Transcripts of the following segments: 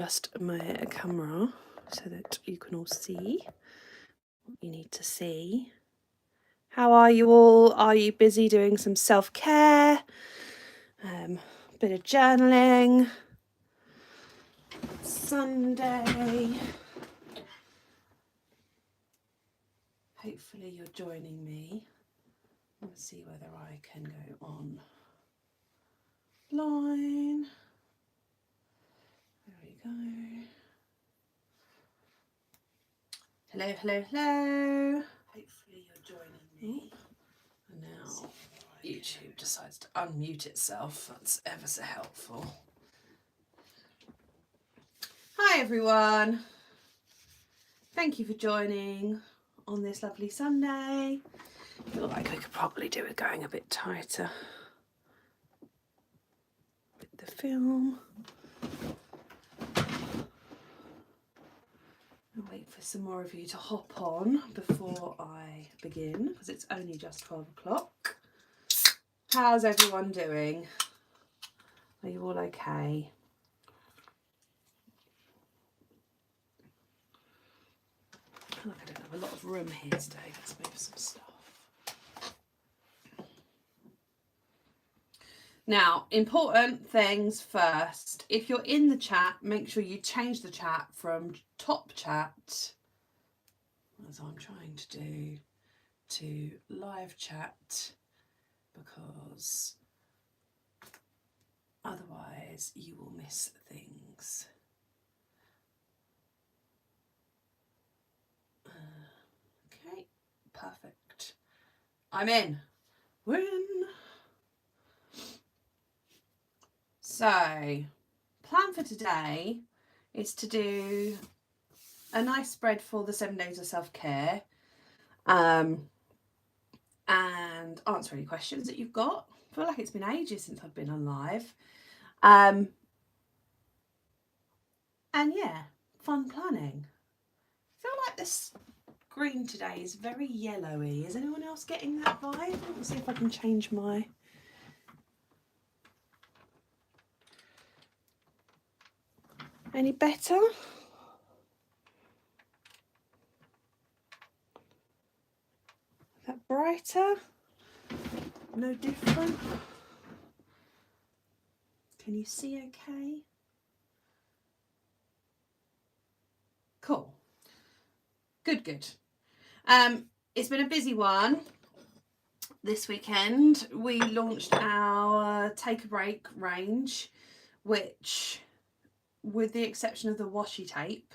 adjust my camera so that you can all see what you need to see. How are you all? Are you busy doing some self-care? Bit of journaling. Sunday. Hopefully you're joining me. Let's see whether I can go online. There we go. Hello, hello, hello. Hopefully you're joining me. And now YouTube decides to unmute itself. That's ever so helpful. Hi everyone. Thank you for joining on this lovely Sunday. I feel like I could probably do with going a bit tighter with the film. I'll wait for some more of you to hop on before I begin because it's only just 12 o'clock. How's everyone doing? Are you all okay? I feel like I don't have a lot of room here today. Let's move some stuff. Now, important things first. If you're in the chat, make sure you change the chat from top chat, as I'm trying to do, to live chat, because otherwise you will miss things. Okay, perfect. I'm in. We're in. So, plan for today is to do a nice spread for the 7 days of self-care, and answer any questions that you've got. I feel like it's been ages since I've been on live. And yeah, fun planning. I feel like this green today is very yellowy. Is anyone else getting that vibe? Let me see if I can change my... Any better? Is that brighter? No different? Can you see okay? Cool. Good, good. It's been a busy one. This weekend we launched our Take a Break range, which, with the exception of the washi tape,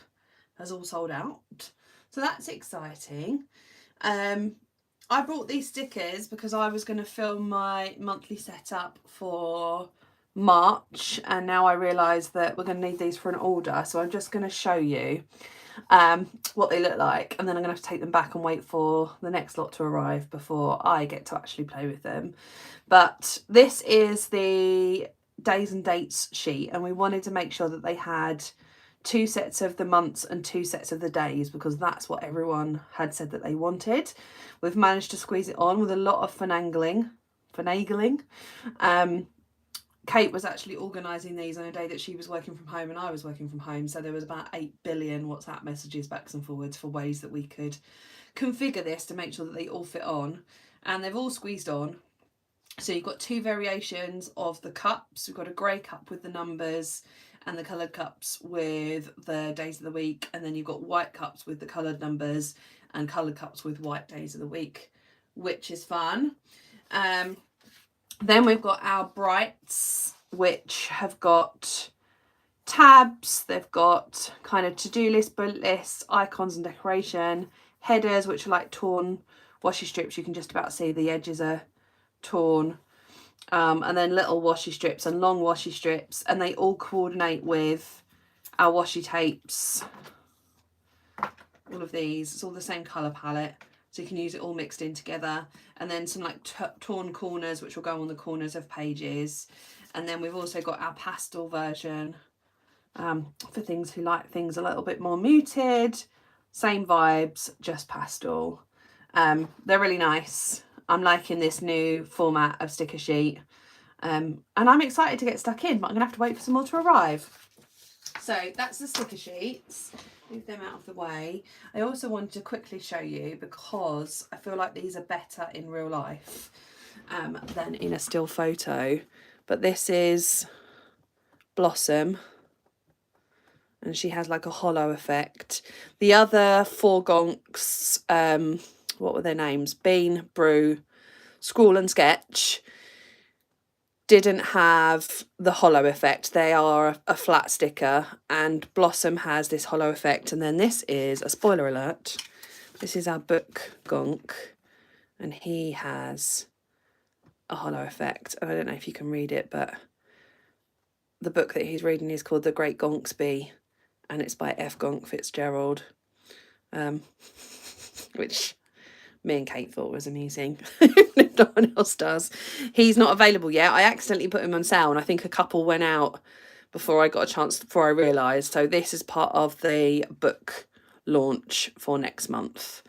has all sold out. So that's exciting. I brought these stickers because I was going to film my monthly setup for March, and now I realise that we're going to need these for an order. So I'm just going to show you what they look like, and then I'm going to have to take them back and wait for the next lot to arrive before I get to actually play with them. But this is the days and dates sheet, and we wanted to make sure that they had 2 sets of the months and 2 sets of the days, because that's what everyone had said that they wanted. We've managed to squeeze it on with a lot of finagling. Kate was actually organising these on a day that she was working from home and I was working from home, so there was about 8 billion WhatsApp messages backs and forwards for ways that we could configure this to make sure that they all fit on, and they've all squeezed on. So you've got 2 variations of the cups. We've got a grey cup with the numbers and the coloured cups with the days of the week, and then you've got white cups with the coloured numbers and coloured cups with white days of the week, which is fun. Then we've got our brights, which have got tabs, they've got kind of to-do list, bullet lists, icons and decoration, headers, which are like torn washi strips. You can just about see the edges are torn, and then little washi strips and long washi strips, and they all coordinate with our washi tapes. All of these, it's all the same colour palette, so you can use it all mixed in together. And then some like torn corners, which will go on the corners of pages. And then we've also got our pastel version for things who like things a little bit more muted. Same vibes, just pastel. They're really nice. I'm liking this new format of sticker sheet, and I'm excited to get stuck in, but I'm gonna have to wait for some more to arrive. So that's the sticker sheets. Move them out of the way. I also wanted to quickly show you, because I feel like these are better in real life than in a still photo. But this is Blossom, and she has like a hollow effect. The other 4 Gonks, what were their names? Bean, Brew, Scrawl and Sketch, didn't have the hollow effect. They are a flat sticker, and Blossom has this hollow effect. And then this is a spoiler alert. This is our book Gonk, and he has a hollow effect. And I don't know if you can read it, but the book that he's reading is called The Great Gonksby, and it's by F. Gonk Fitzgerald, which me and Kate thought was amusing. No one else does. He's not available yet. I accidentally put him on sale, and I think a couple went out before I got a chance, before I realised. So this is part of the book launch for next month.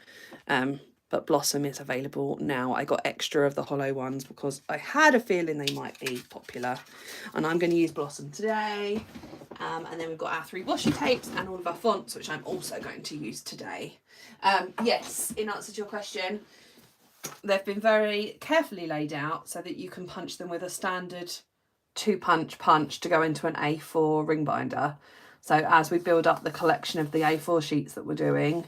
But Blossom is available now. I got extra of the hollow ones because I had a feeling they might be popular. And I'm going to use Blossom today. And then we've got our 3 washi tapes and all of our fonts, which I'm also going to use today. Yes, in answer to your question, they've been very carefully laid out so that you can punch them with a standard 2-punch to go into an A4 ring binder. So as we build up the collection of the A4 sheets that we're doing,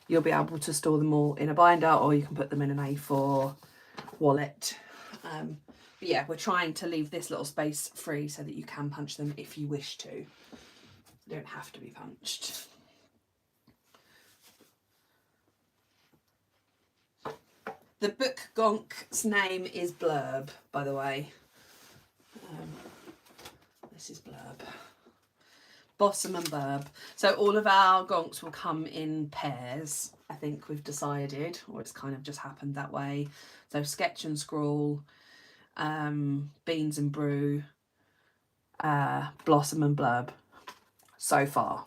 you'll be able to store them all in a binder, or you can put them in an A4 wallet. But yeah, we're trying to leave this little space free so that you can punch them if you wish to. They don't have to be punched. The book Gonk's name is Blurb, by the way. This is Blurb. Blossom and Blurb. So all of our Gonks will come in pairs, I think we've decided, or it's kind of just happened that way. So Sketch and Scrawl, Beans and Brew, Blossom and Blurb so far.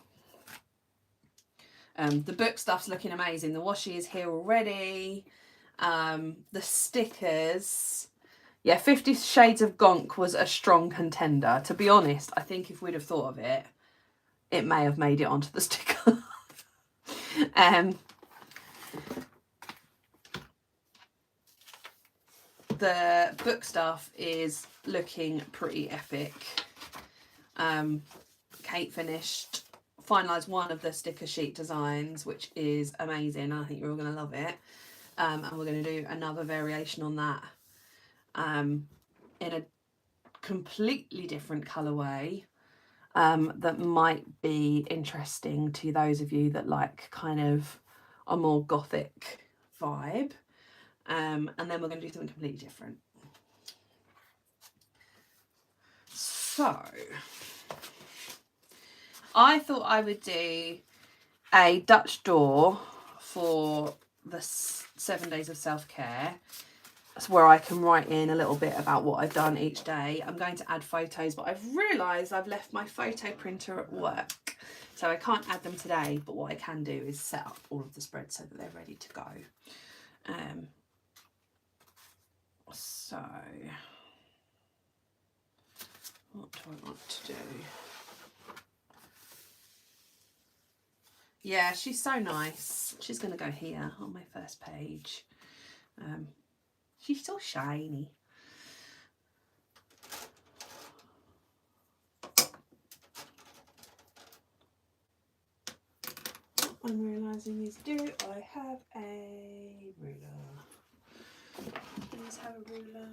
The book stuff's looking amazing. The washi is here already. The stickers, yeah, 50 Shades of Gonk was a strong contender. To be honest, I think if we'd have thought of it, it may have made it onto the sticker. The book stuff is looking pretty epic. Kate finalised one of the sticker sheet designs, which is amazing. I think you're all going to love it. And we're going to do another variation on that in a completely different colourway that might be interesting to those of you that like kind of a more gothic vibe. And then we're going to do something completely different. So I thought I would do a Dutch door for the 7 days of self-care. That's where I can write in a little bit about what I've done each day. I'm going to add photos, but I've realised I've left my photo printer at work, so I can't add them today. But what I can do is set up all of the spreads so that they're ready to go. So what do I want to do? Yeah, she's so nice. She's going to go here on my first page. She's so shiny. What I'm realising is, do I have a ruler? Please have a ruler.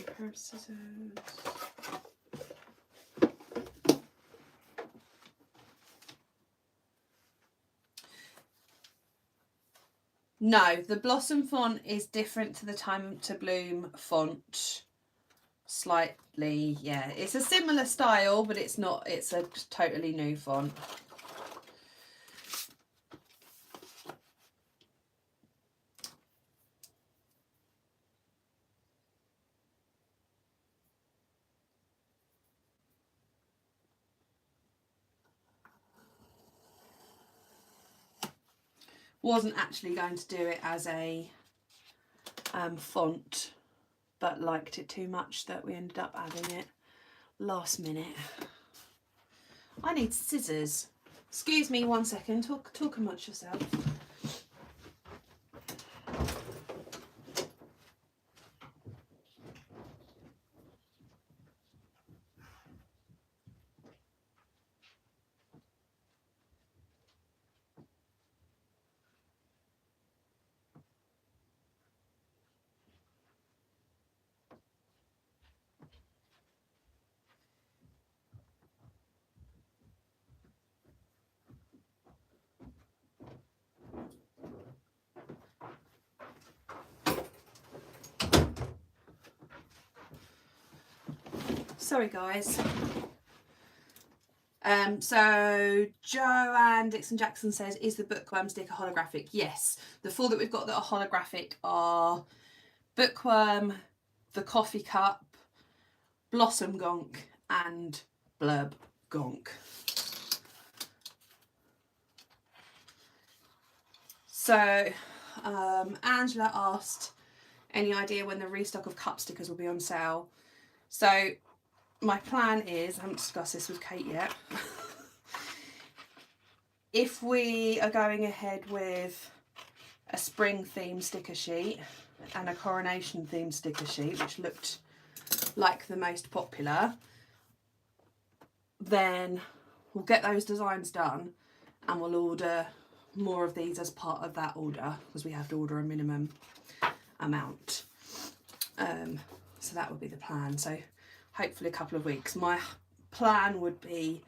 A pair of scissors. No, the Blossom font is different to the Time to Bloom font. Slightly, yeah. It's a similar style, but it's not, it's a totally new font. Wasn't actually going to do it as a font, but liked it too much that we ended up adding it last minute. I need scissors. Excuse me 1 second, talk amongst yourself. Sorry guys. So Joanne Dixon Jackson says, is the Bookworm sticker holographic? Yes. The 4 that we've got that are holographic are Bookworm, the Coffee Cup, Blossom Gonk and Blurb Gonk. So Angela asked, any idea when the restock of cup stickers will be on sale? So my plan is, I haven't discussed this with Kate yet, if we are going ahead with a spring theme sticker sheet and a coronation theme sticker sheet, which looked like the most popular, then we'll get those designs done and we'll order more of these as part of that order, because we have to order a minimum amount. So that would be the plan. So hopefully a couple of weeks. My plan would be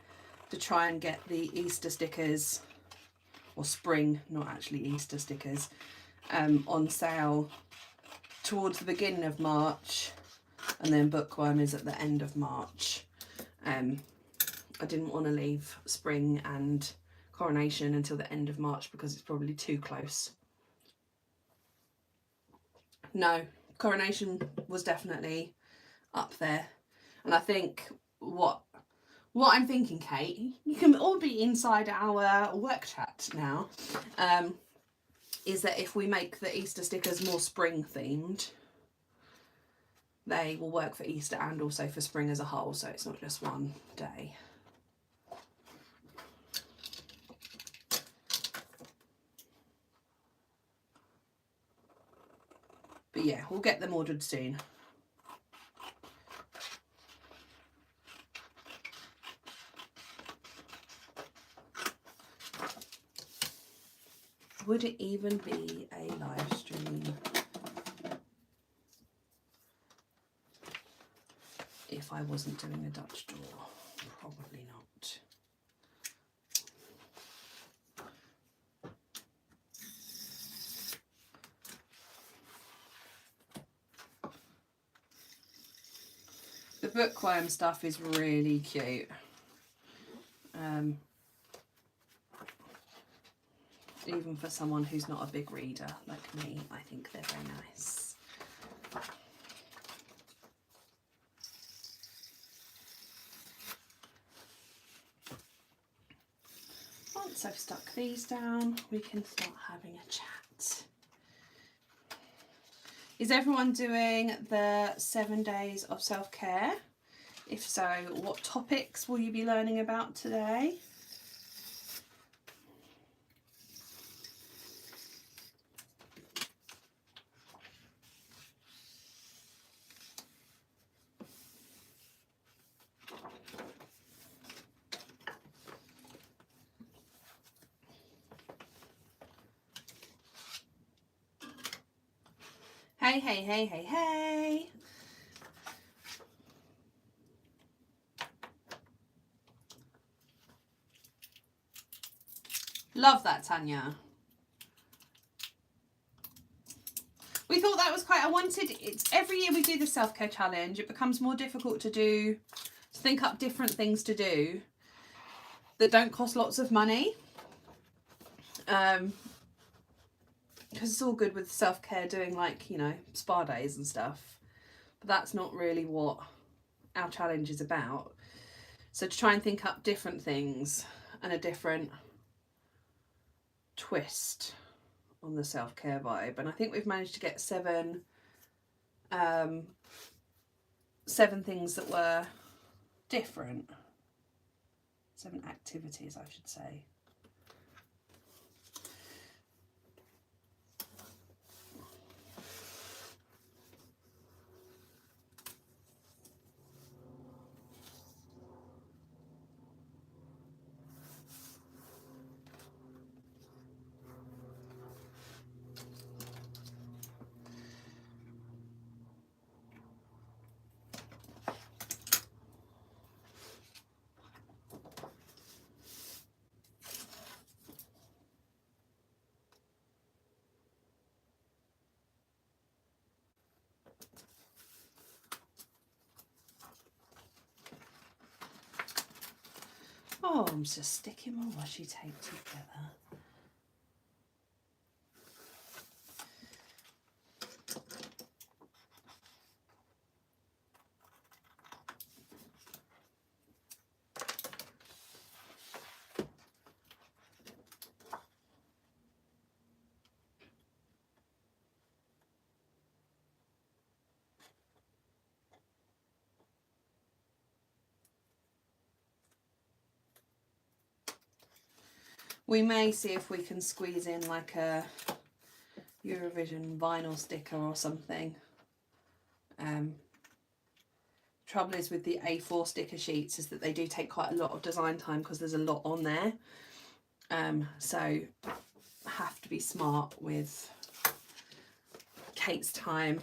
to try and get the Easter stickers, or spring, not actually Easter stickers, on sale towards the beginning of March, and then Bookworm is at the end of March. I didn't want to leave spring and coronation until the end of March because it's probably too close. No, coronation was definitely up there. And I think what I'm thinking, Kate, you can all be inside our work chat now, is that if we make the Easter stickers more spring themed, they will work for Easter and also for spring as a whole, so it's not just one day. But yeah, we'll get them ordered soon. Would it even be a live stream if I wasn't doing a Dutch door? Probably not. The Bookworm stuff is really cute. Even for someone who's not a big reader like me, I think they're very nice. Once I've stuck these down, we can start having a chat. Is everyone doing the 7 days of self-care? If so, what topics will you be learning about today? Hey, hey, hey, hey, hey. Love that, Tanya. We thought that was quite, it's every year we do the self-care challenge. It becomes more difficult to think up different things to do that don't cost lots of money. Because it's all good with self-care doing, like, you know, spa days and stuff. But that's not really what our challenge is about. So to try and think up different things and a different twist on the self-care vibe. And I think we've managed to get 7 7 things that were different. 7 activities, I should say. Oh, I'm just sticking my washi tape together. We may see if we can squeeze in like a Eurovision vinyl sticker or something. Trouble is with the A4 sticker sheets is that they do take quite a lot of design time because there's a lot on there. So have to be smart with Kate's time.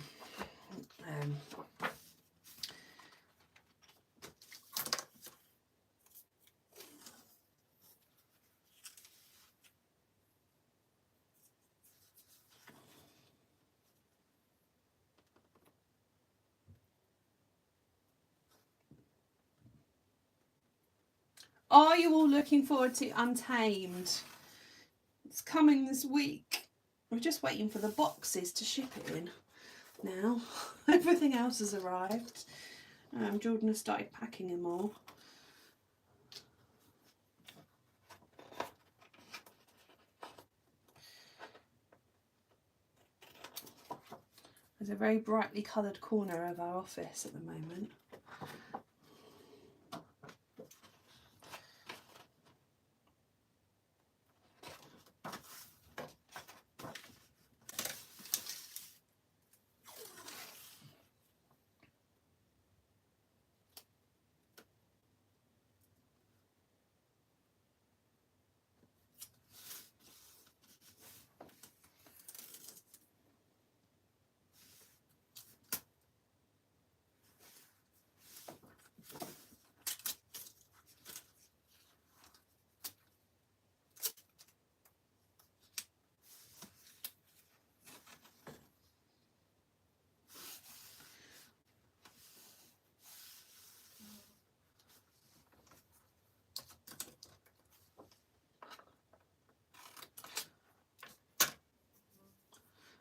Are you all looking forward to Untamed? It's coming this week. We're just waiting for the boxes to ship it in now. Everything else has arrived. Jordan has started packing them all. There's a very brightly coloured corner of our office at the moment.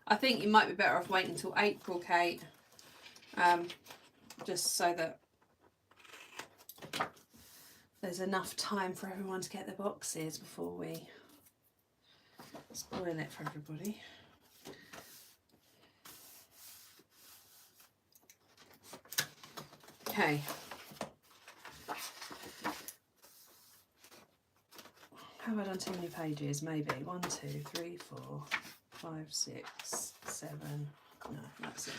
I think you might be better off waiting until April, Kate, just so that there's enough time for everyone to get their boxes before we spoil it for everybody. Okay. Have I done too many pages? Maybe. 1, 2, 3, 4, 5, 6, 7. No, that's it.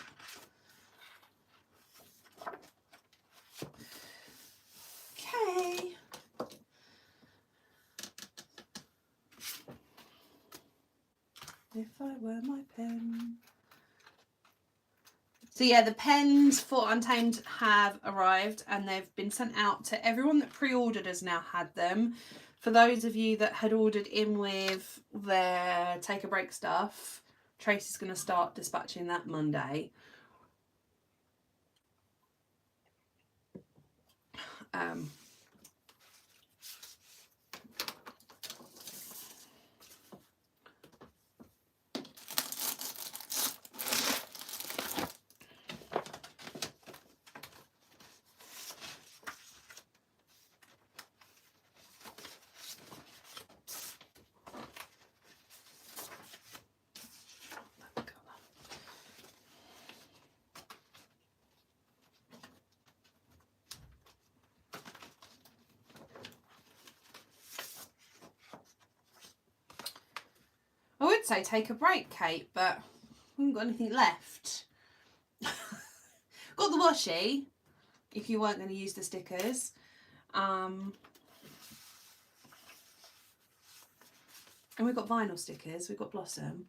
Okay. If I were my pen. So yeah, the pens for Untamed have arrived and they've been sent out to everyone that pre-ordered has now had them. For those of you that had ordered in with their take a break stuff, Tracy's going to start dispatching that Monday. could say take a break, Kate, but we haven't got anything left. Got the washi, if you weren't going to use the stickers. And we've got vinyl stickers, we've got Blossom.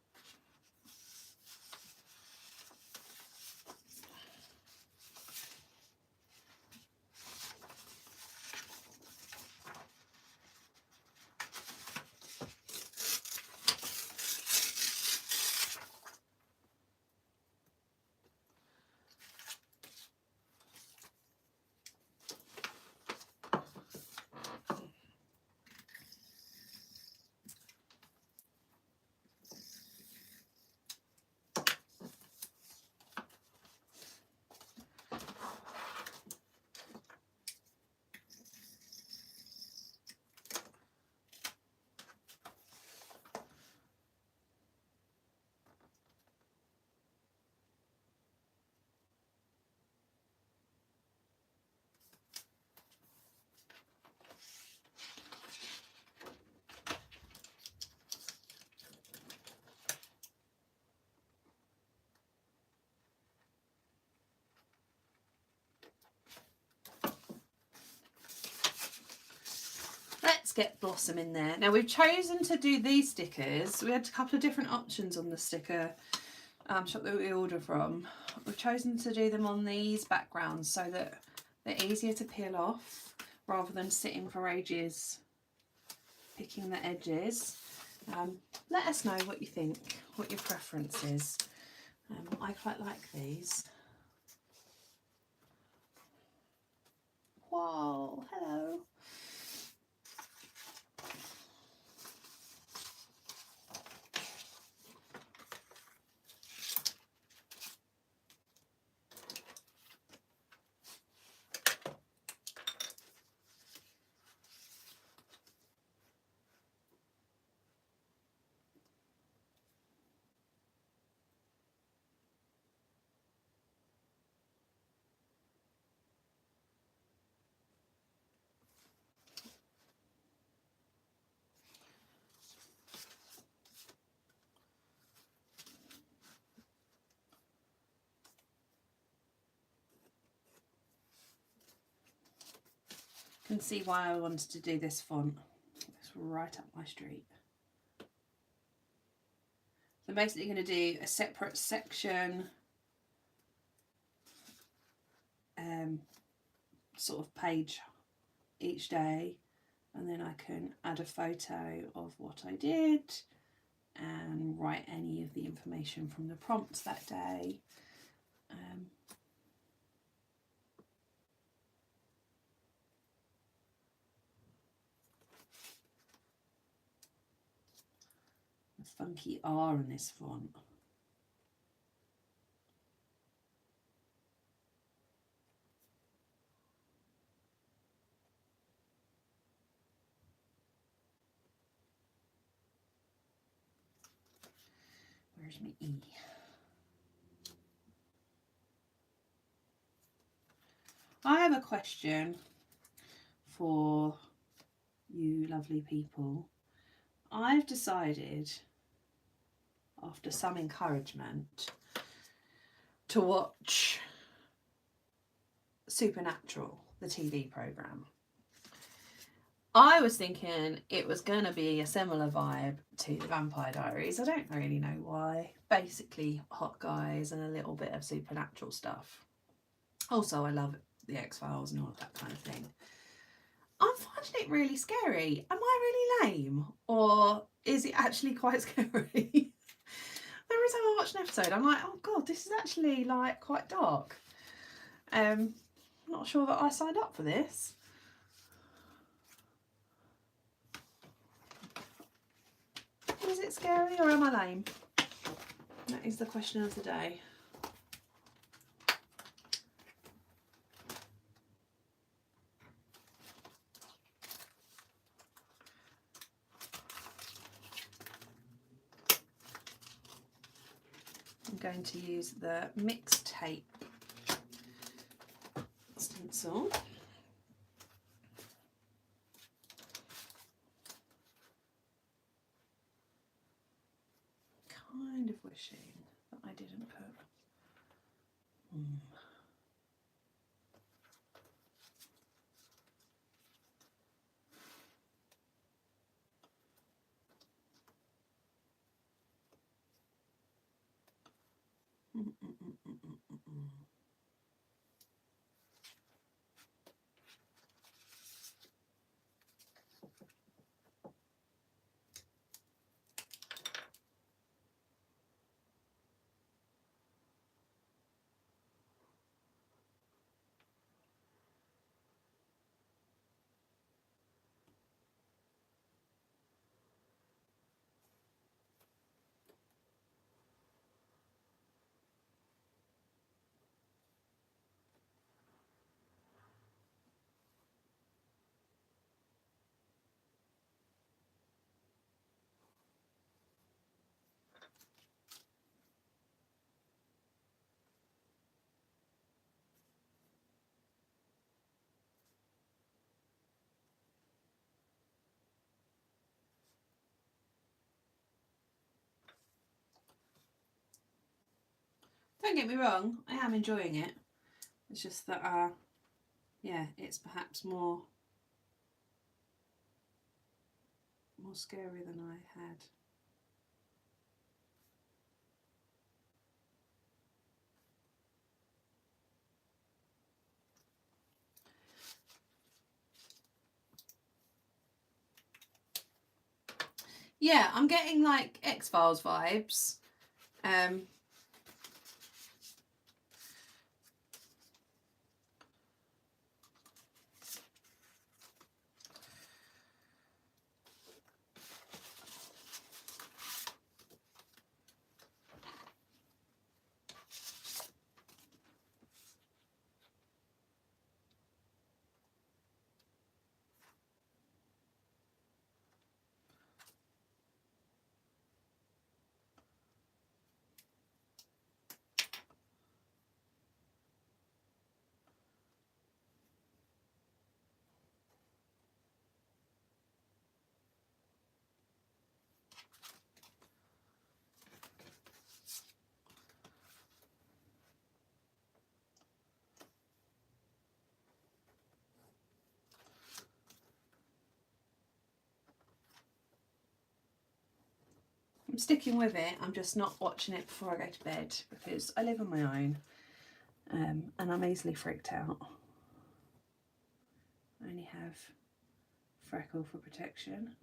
Let's get Blossom in there. Now we've chosen to do these stickers. We had a couple of different options on the sticker shop that we order from. We've chosen to do them on these backgrounds so that they're easier to peel off rather than sitting for ages picking the edges. Let us know what you think, what your preference is. I quite like these. Whoa, hello. Can see why I wanted to do this font. It's right up my street. So I'm basically going to do a separate section, sort of page each day, and then I can add a photo of what I did and write any of the information from the prompts that day. Funky R in this font. Where's my E? I have a question for you lovely people. I've decided, after some encouragement, to watch Supernatural, the TV programme. I was thinking it was going to be a similar vibe to the Vampire Diaries. I don't really know why. Basically hot guys and a little bit of supernatural stuff. Also, I love the X-Files and all of that kind of thing. I'm finding it really scary. Am I really lame? Or is it actually quite scary? Every time I watch an episode, I'm like, oh God, this is actually like quite dark. I'm not sure that I signed up for this. Is it scary or am I lame? That is the question of the day. I'm going to use the mixed tape stencil. kind of wishing that I didn't put. Don't get me wrong, I am enjoying it. It's just that, yeah, it's perhaps more scary than I had. Yeah, I'm getting like X-Files vibes. I'm sticking with it. I'm just not watching it before I go to bed because I live on my own, and I'm easily freaked out. I only have Freckle for protection.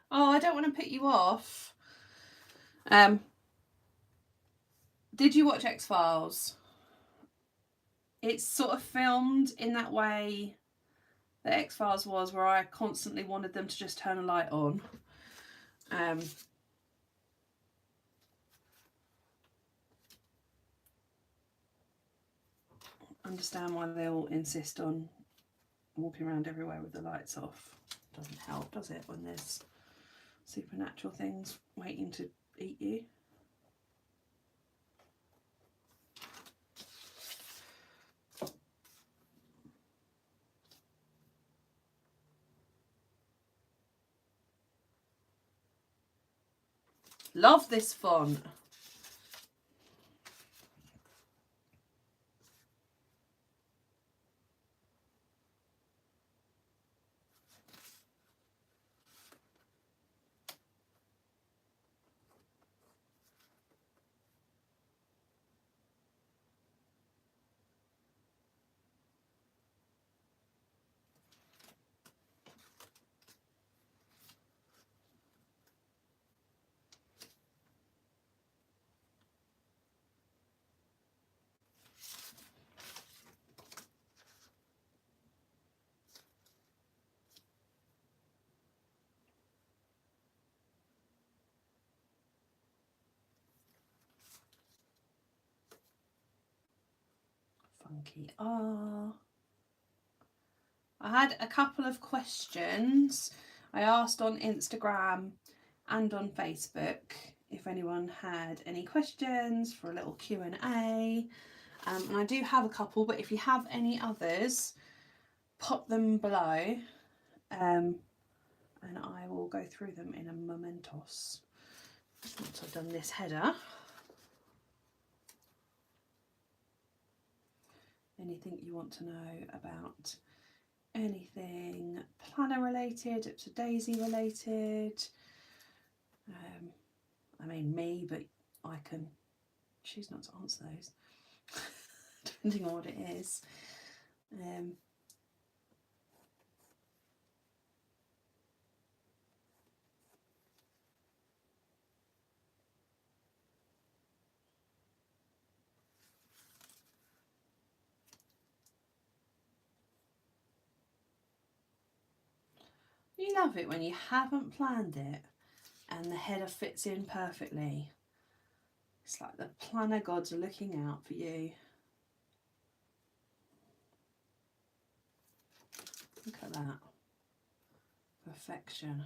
Oh, I don't want to put you off. Did you watch X-Files? It's sort of filmed in that way that X-Files was, where I constantly wanted them to just turn a light on. Understand why they all insist on walking around everywhere with the lights off. Doesn't help, does it, when there's supernatural things waiting to eat you? Love this font. funky R. I had a couple of questions. I asked on Instagram and on Facebook if anyone had any questions for a little Q&A. And I do have a couple, but if you have any others, pop them below, and I will go through them in a momentos. Once I've done this header. Anything you want to know about anything planner related, up to Daisy related. I mean me, but I can choose not to answer those, depending on what it is. You love it when you haven't planned it and the header fits in perfectly. It's like the planner gods are looking out for you. Look at that. Perfection.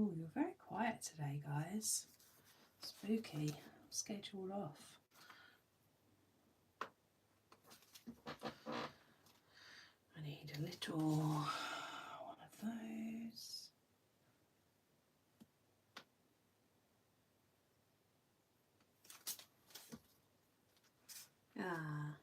Oh, you're very quiet today, guys. Spooky. I'm scheduled off. I need a little one of those. Ah.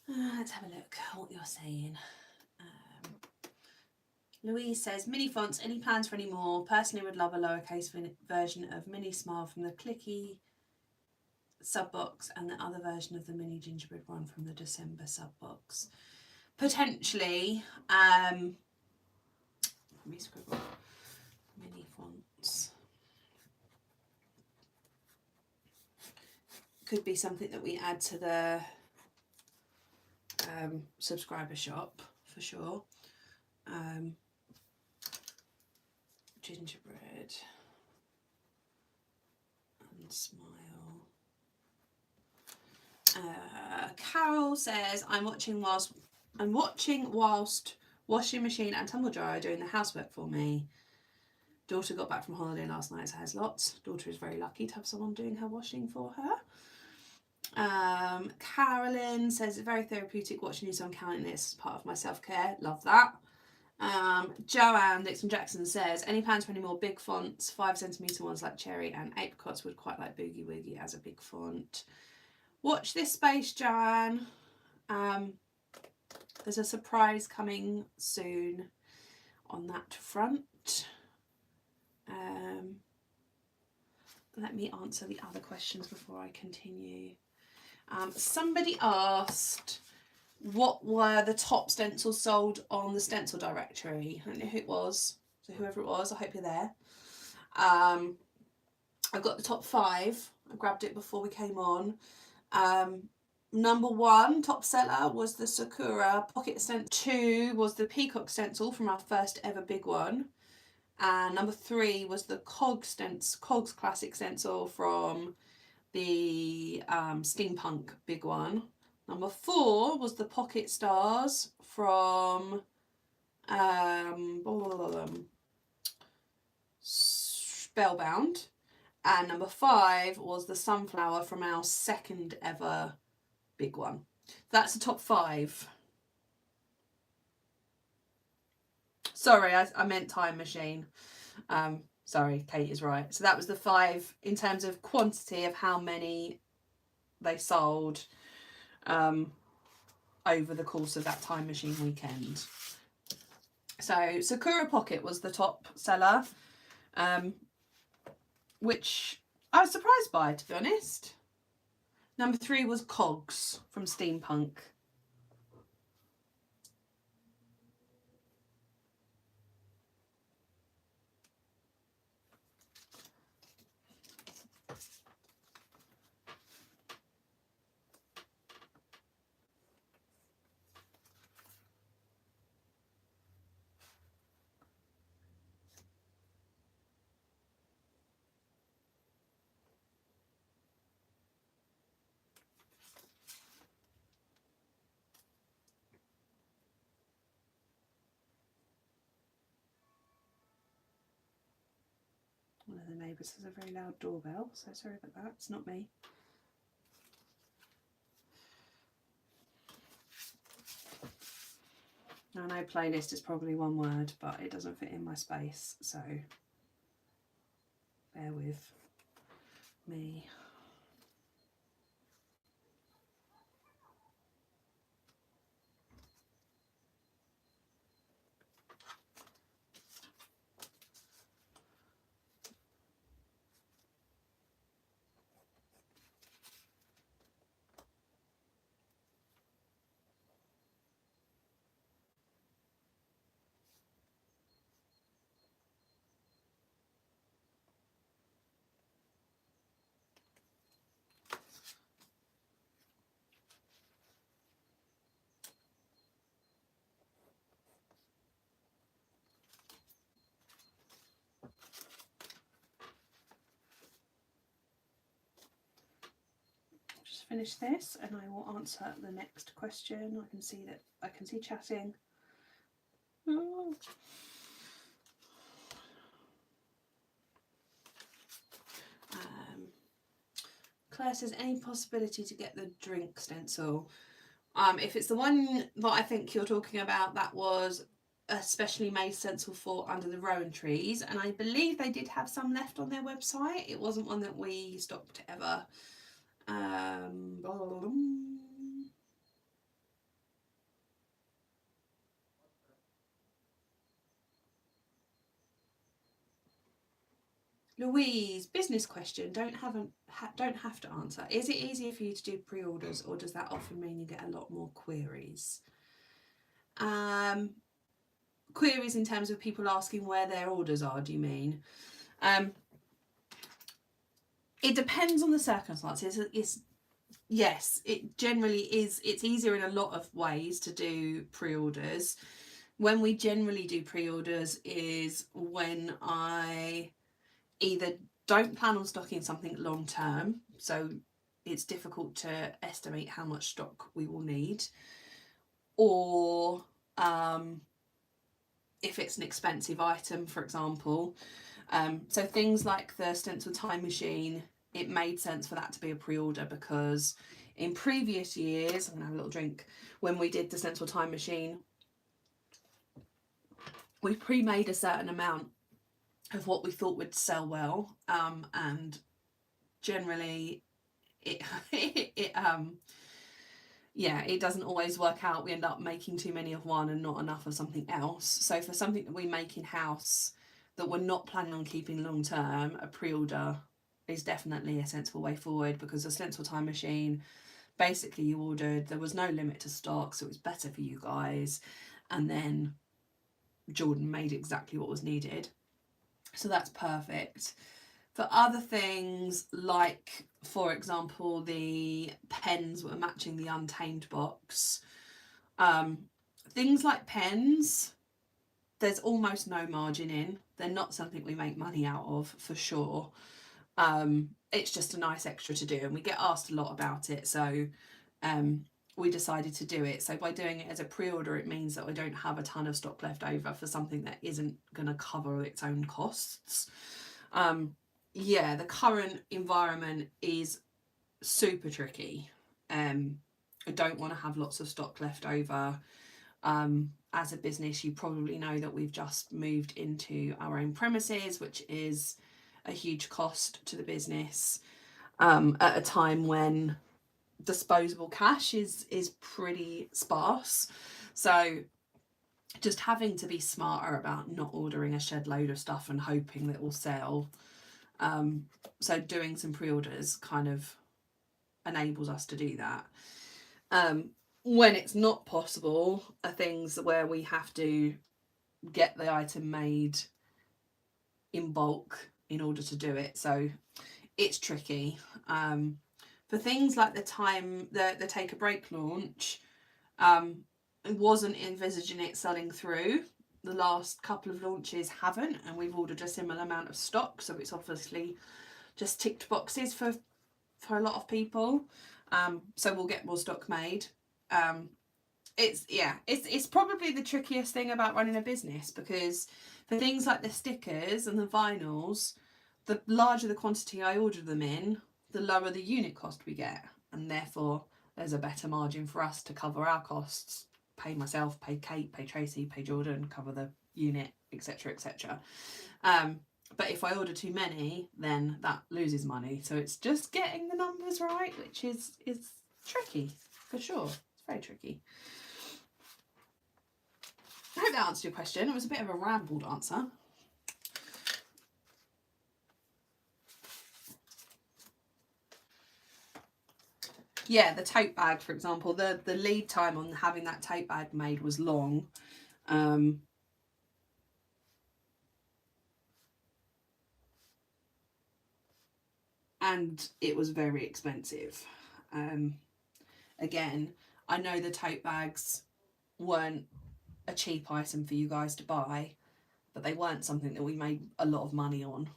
Let's have a look what you're saying. Louise says, mini fonts, any plans for any more? Personally would love a lowercase version of Mini Smile from the Clicky sub box and the other version of the Mini Gingerbread one from the December sub box. Potentially, let me scribble. Mini fonts. Could be something that we add to the subscriber shop for sure. Gingerbread and Smile. Carol says, I'm watching whilst washing machine and tumble dryer are doing the housework for me. Daughter got back from holiday last night, so has lots. Daughter is very lucky to have someone doing her washing for her. Carolyn says it's very therapeutic watching you, so I'm counting this as part of my self-care. Love that. Joanne Dixon Jackson says, any plans for any more big fonts? 5cm ones like cherry and apricots. Would quite like Boogie Woogie as a big font. Watch this space, Joanne. There's a surprise coming soon on that front. Let me answer the other questions before I continue. Somebody asked, what were the top stencils sold on the stencil directory? I don't know who it was, so whoever it was, I hope you're there. I've got the top 5. I grabbed it before we came on. Number 1 top seller was the Sakura Pocket Stencil. 2 was the Peacock Stencil from our first ever big one. And number 3 was the Cogs Classic Stencil from the Steampunk big one. Number 4 was the Pocket Stars from Spellbound. And number 5 was the Sunflower from our second ever big one. That's the top 5. Sorry, I meant Time Machine. Sorry, Kate is right. So that was the 5 in terms of quantity of how many they sold over the course of that Time Machine weekend. So Sakura Pocket was the top seller, which I was surprised by, to be honest. Number 3 was Cogs from Steampunk. One of the neighbours has a very loud doorbell, so sorry about that. It's not me. I know playlist is probably one word, but it doesn't fit in my space, so bear with me. Finish this and I will answer the next question. I can see chatting. Oh. Claire says, any possibility to get the drink stencil? If it's the one that I think you're talking about, that was a specially made stencil for Under the Rowan Trees, and I believe they did have some left on their website. It wasn't one that we stocked ever. Louise, business question. Don't have to answer. Is it easier for you to do pre-orders, or does that often mean you get a lot more queries? Queries in terms of people asking where their orders are, do you mean? It depends on the circumstances. Yes, it generally is. It's easier in a lot of ways to do pre-orders. When we generally do pre-orders is when I either don't plan on stocking something long term, so it's difficult to estimate how much stock we will need, or if it's an expensive item, for example. So things like the stencil Time Machine, it made sense for that to be a pre-order, because in previous years, I'm gonna have a little drink, when we did the stencil time machine, we pre-made a certain amount of what we thought would sell well, and generally it yeah, it doesn't always work out. We end up making too many of one and not enough of something else. So for something that we make in house that we're not planning on keeping long term, a pre-order is definitely a sensible way forward, because the stencil time machine, basically you ordered, there was no limit to stock, so it was better for you guys, and then Jordan made exactly what was needed, so that's perfect. For other things, like for example the pens were matching the Untamed box, things like pens, there's almost no margin in, they're not something we make money out of for sure. It's just a nice extra to do, and we get asked a lot about it, so we decided to do it. So by doing it as a pre-order, it means that I don't have a ton of stock left over for something that isn't going to cover its own costs. Yeah, the current environment is super tricky. I don't want to have lots of stock left over. As a business, you probably know that we've just moved into our own premises, which is a huge cost to the business, at a time when disposable cash is pretty sparse. So just having to be smarter about not ordering a shed load of stuff and hoping that it will sell. So doing some pre-orders kind of enables us to do that. When it's not possible are things where we have to get the item made in bulk in order to do it. So it's tricky. For things like the Take a Break launch, I wasn't envisaging it selling through. The last couple of launches haven't, and we've ordered a similar amount of stock, so it's obviously just ticked boxes for a lot of people. So we'll get more stock made. It's probably the trickiest thing about running a business, because for things like the stickers and the vinyls, the larger the quantity I order them in, the lower the unit cost we get, and therefore there's a better margin for us to cover our costs, pay myself, pay Kate, pay Tracy, pay Jordan, cover the unit, etc, etc. But if I order too many, then that loses money. So it's just getting the numbers right, which is tricky for sure. It's very tricky. I hope that answered your question. It was a bit of a rambled answer. Yeah, the tote bag, for example, the lead time on having that tote bag made was long. And it was very expensive. Again, I know the tote bags weren't a cheap item for you guys to buy, but they weren't something that we made a lot of money on.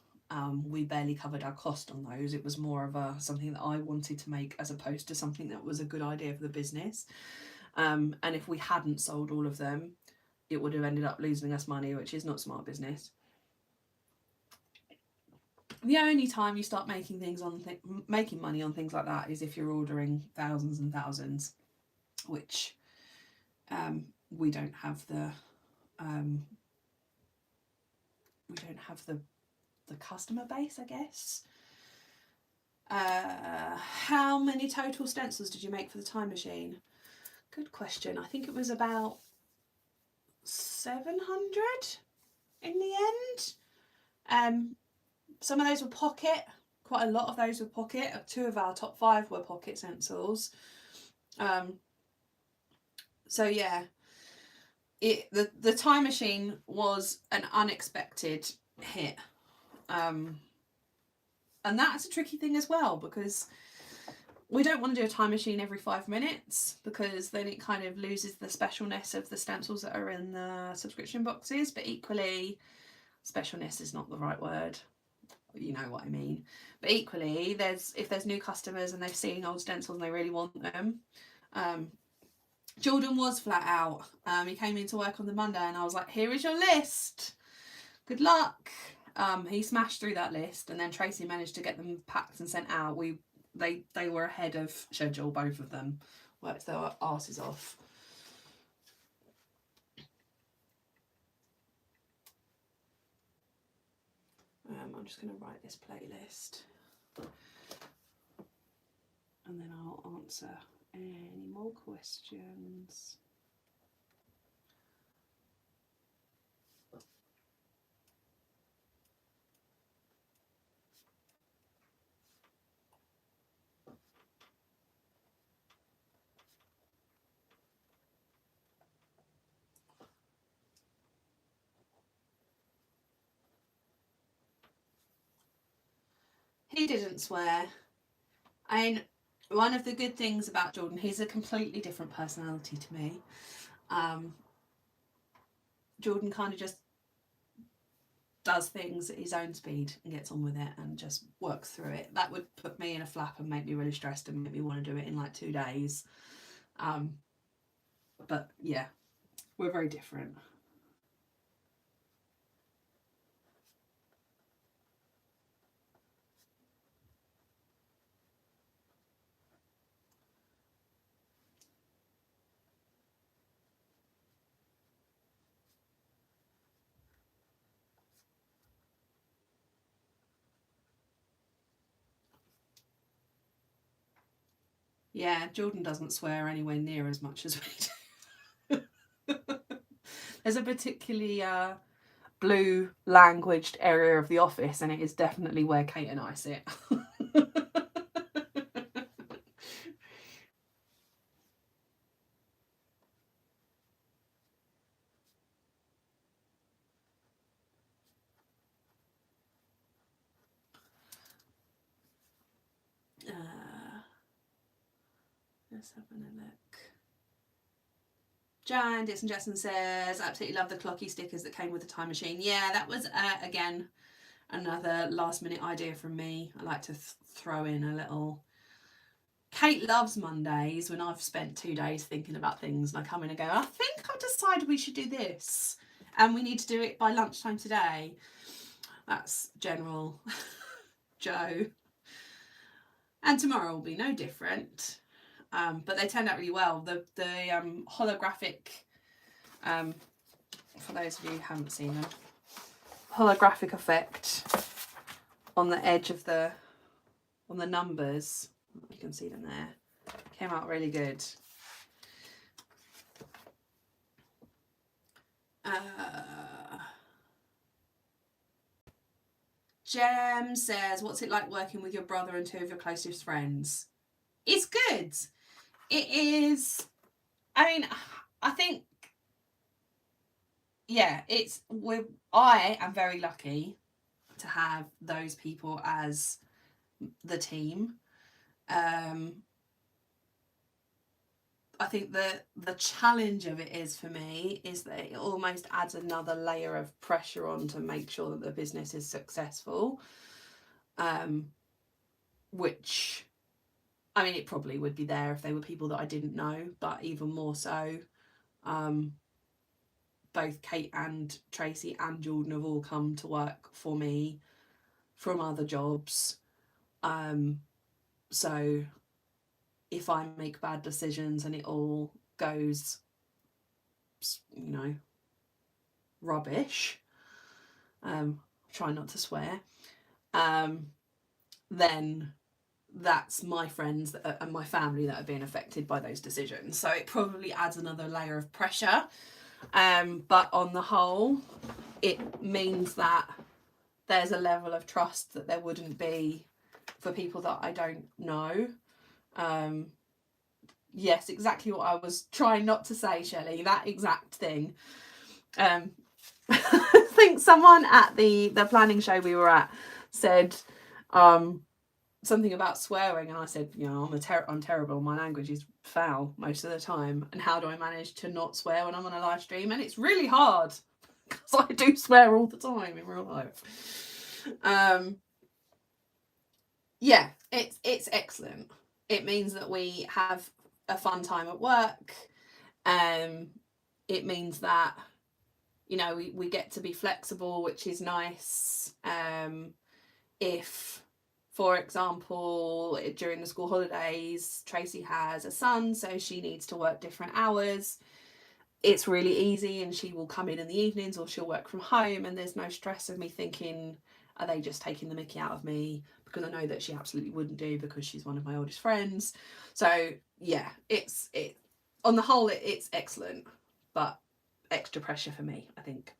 We barely covered our cost on those. It was more of something that I wanted to make, as opposed to something that was a good idea for the business. And if we hadn't sold all of them, it would have ended up losing us money, which is not smart business. The only time you start making making money on things like that is if you're ordering thousands and thousands, which we don't have the customer base, I guess. How many total stencils did you make for the time machine? Good question. I think it was about 700 in the end. Some of those were pocket. Quite a lot of those were pocket. 2 of our top 5 were pocket stencils. So yeah, the time machine was an unexpected hit. And that's a tricky thing as well, because we don't want to do a time machine every 5 minutes, because then it kind of loses the specialness of the stencils that are in the subscription boxes. But equally, specialness is not the right word. You know what I mean. But equally, if there's new customers and they've seen old stencils and they really want them. Jordan was flat out. He came into work on the Monday and I was like, here is your list. Good luck. He smashed through that list, and then Tracy managed to get them packed and sent out. They were ahead of schedule, both of them. Worked their asses off. I'm just going to write this playlist, and then I'll answer any more questions. He didn't swear. I mean, one of the good things about Jordan, he's a completely different personality to me. Jordan kind of just does things at his own speed and gets on with it and just works through it. That would put me in a flap and make me really stressed and make me want to do it in like 2 days. But yeah, we're very different. Yeah, Jordan doesn't swear anywhere near as much as we do. There's a particularly blue languaged area of the office, and it is definitely where Kate and I sit. Let's have a look. Jan Dixon Jetson says, absolutely love the clocky stickers that came with the time machine. Yeah, that was, again, another last minute idea from me. I like to throw in a little... Kate loves Mondays when I've spent 2 days thinking about things and I come in and go, I think I've decided we should do this and we need to do it by lunchtime today. That's general Joe. And tomorrow will be no different. But they turned out really well. The holographic, for those of you who haven't seen them, holographic effect on the edge of on the numbers, you can see them there, came out really good. Jem says, what's it like working with your brother and 2 of your closest friends? It's good. It is. I mean, I think, yeah, I am very lucky to have those people as the team. I think the challenge of it is, for me, is that it almost adds another layer of pressure on to make sure that the business is successful. Which, I mean, it probably would be there if they were people that I didn't know, but even more so, both Kate and Tracy and Jordan have all come to work for me from other jobs. So if I make bad decisions and it all goes, you know, rubbish, try not to swear, then that's my friends and my family that are being affected by those decisions. So it probably adds another layer of pressure. But on the whole, it means that there's a level of trust that there wouldn't be for people that I don't know. Yes, exactly what I was trying not to say, Shelley, that exact thing. I think someone at the planning show we were at said something about swearing, and I said, you know, I'm terrible, my language is foul most of the time, and how do I manage to not swear when I'm on a live stream? And it's really hard, because I do swear all the time in real life. Yeah, it's excellent. It means that we have a fun time at work. It means that you know, we get to be flexible, which is nice. If, for example, during the school holidays, Tracy has a son, so she needs to work different hours, it's really easy, and she will come in the evenings, or she'll work from home, and there's no stress of me thinking, are they just taking the mickey out of me? Because I know that she absolutely wouldn't do, because she's one of my oldest friends. So yeah, it's on the whole it's excellent, but extra pressure for me, I think,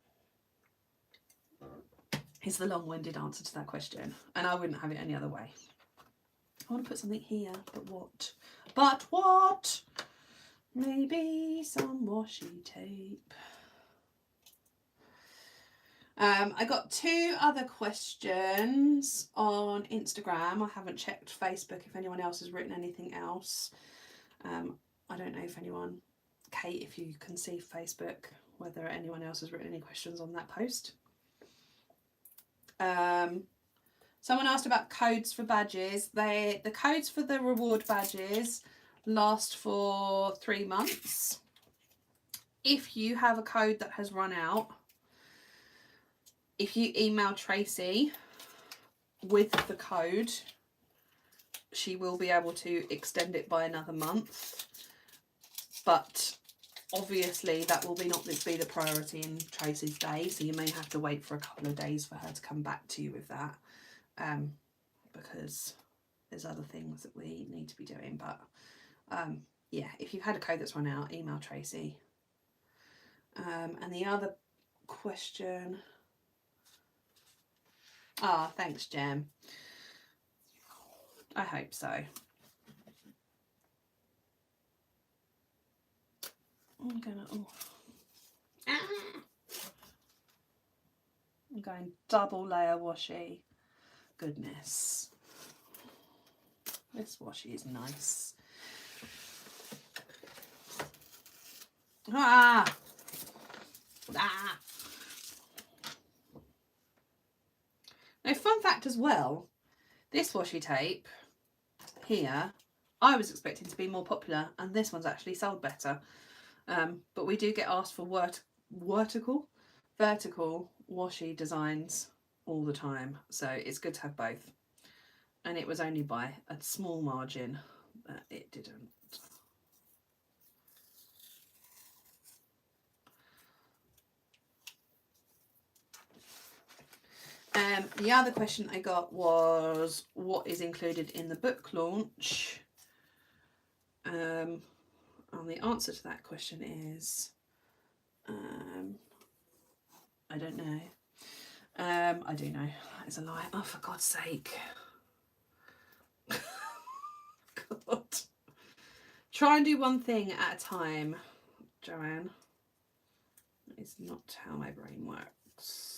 is the long-winded answer to that question, and I wouldn't have it any other way. I want to put something here, but what? But what? Maybe some washi tape. I got 2 other questions on Instagram. I haven't checked Facebook if anyone else has written anything else. I don't know if anyone, Kate, if you can see Facebook, whether anyone else has written any questions on that post. Someone asked about codes for badges. The codes for the reward badges last for 3 months. If you have a code that has run out, if you email Tracy with the code, she will be able to extend it by another month. But obviously that will not be the priority in Tracy's day, so you may have to wait for a couple of days for her to come back to you with that, because there's other things that we need to be doing. But yeah, if you've had a code that's run out, email Tracy. And the other question, thanks, Jem. I hope so. I'm going double layer washi. Goodness, this washi is nice. Now, fun fact as well, this washi tape here, I was expecting to be more popular, and this one's actually sold better. But we do get asked for vertical washi designs all the time, so it's good to have both. And it was only by a small margin that it didn't. The other question I got was, what is included in the book launch? And the answer to that question is, I don't know. I do know. That is a lie. Oh, for God's sake. God. Try and do one thing at a time, Joanne. That is not how my brain works.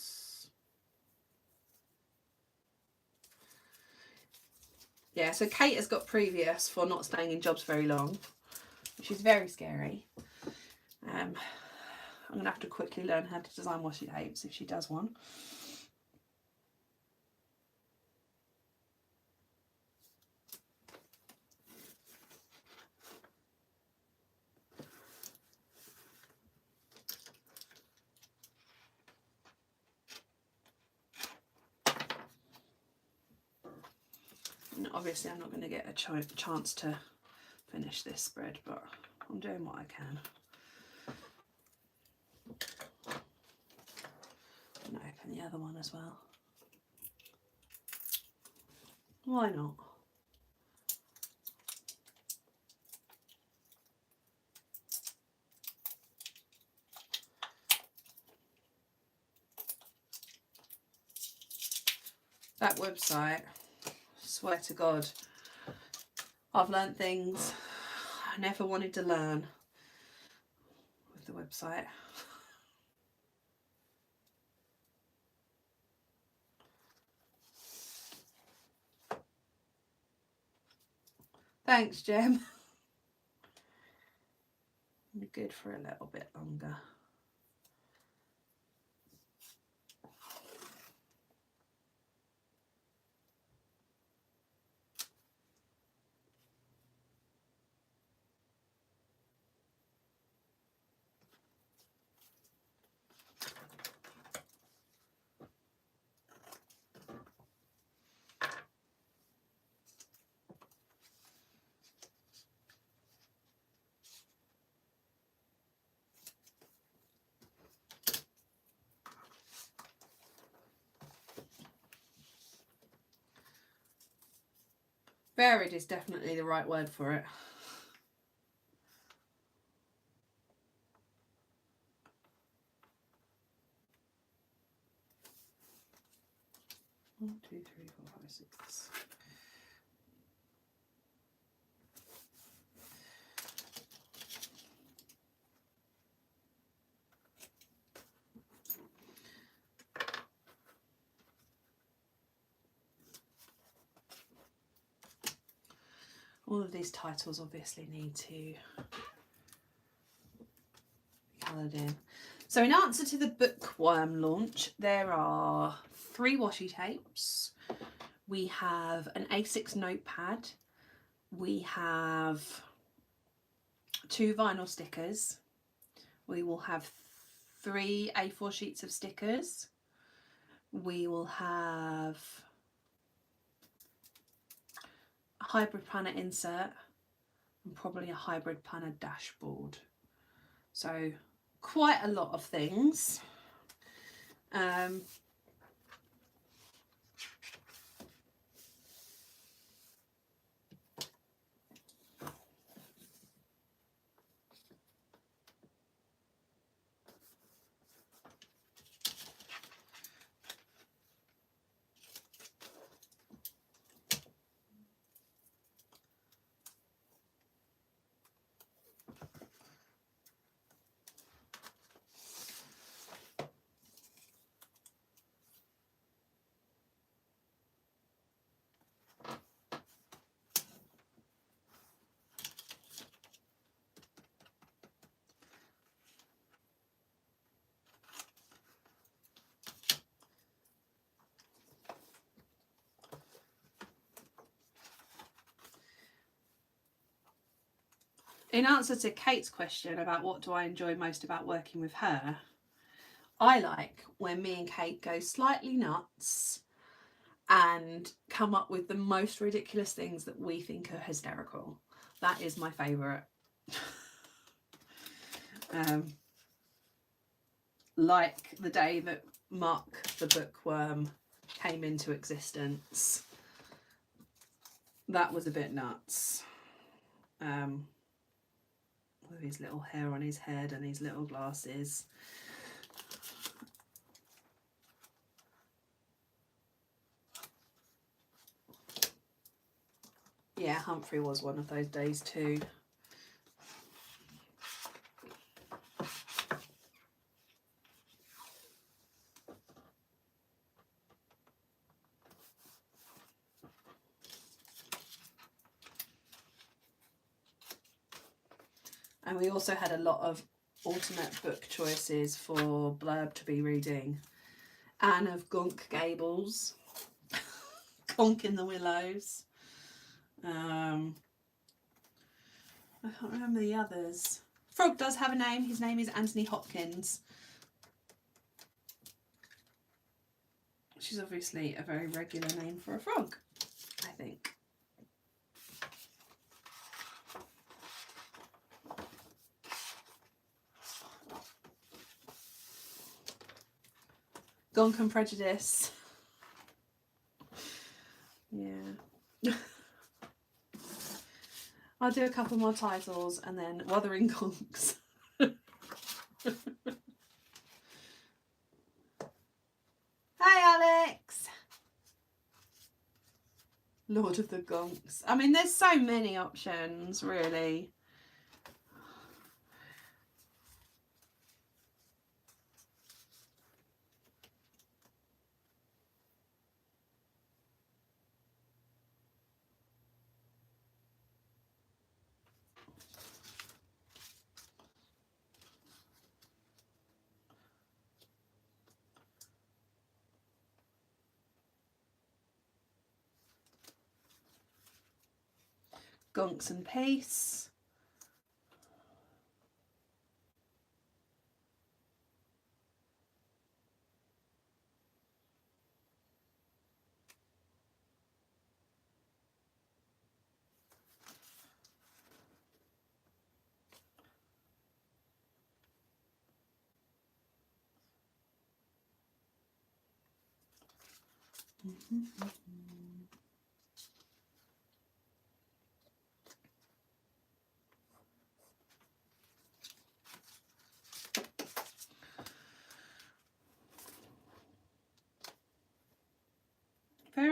Yeah, so Kate has got previous for not staying in jobs very long, which is very scary. I'm going to have to quickly learn how to design washi tapes if she does one. And obviously I'm not going to get a chance to finish this spread, but I'm doing what I can. And open the other one as well. Why not? That website, swear to God, I've learnt things I never wanted to learn with the website. Thanks, Jem. I'm good for a little bit longer. Varied is definitely the right word for it. One, two, three, four, five, six. All of these titles obviously need to be coloured in. So in answer to the Bookworm launch, there are 3 washi tapes. We have an A6 notepad. We have 2 vinyl stickers. We will have 3 A4 sheets of stickers. We will have a hybrid planner insert and probably a hybrid planner dashboard. So quite a lot of things. In answer to Kate's question about what do I enjoy most about working with her, I like when me and Kate go slightly nuts and come up with the most ridiculous things that we think are hysterical. That is my favourite. Like the day that Mark the Bookworm came into existence. That was a bit nuts. With his little hair on his head and his little glasses. Yeah, Humphrey was one of those days too. And we also had a lot of alternate book choices for Blurb to be reading. Anne of Gonk Gables, Gonk in the Willows. I can't remember the others. Frog does have a name. His name is Anthony Hopkins. Which is obviously a very regular name for a frog, I think. Gonk and Prejudice. Yeah. I'll do a couple more titles and then Wuthering Gonks. Hi, Alex. Lord of the Gonks. I mean, there's so many options, really. Gonks and Peace.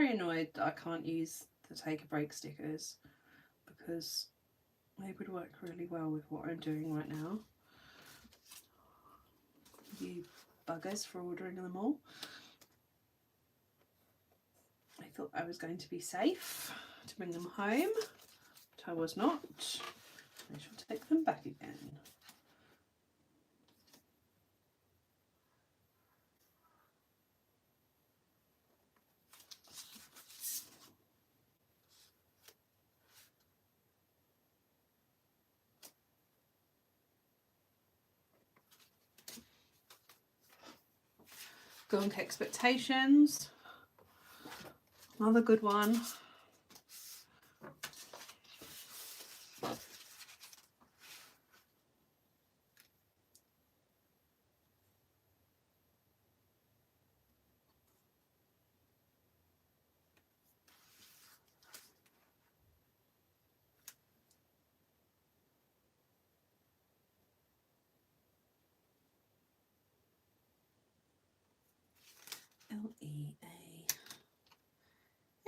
very annoyed that I can't use the take a break stickers because they would work really well with what I'm doing right now. You buggers for ordering them all. I thought I was going to be safe to bring them home, but I was not. I shall take them back again. Gonk Expectations, another good one. LEA.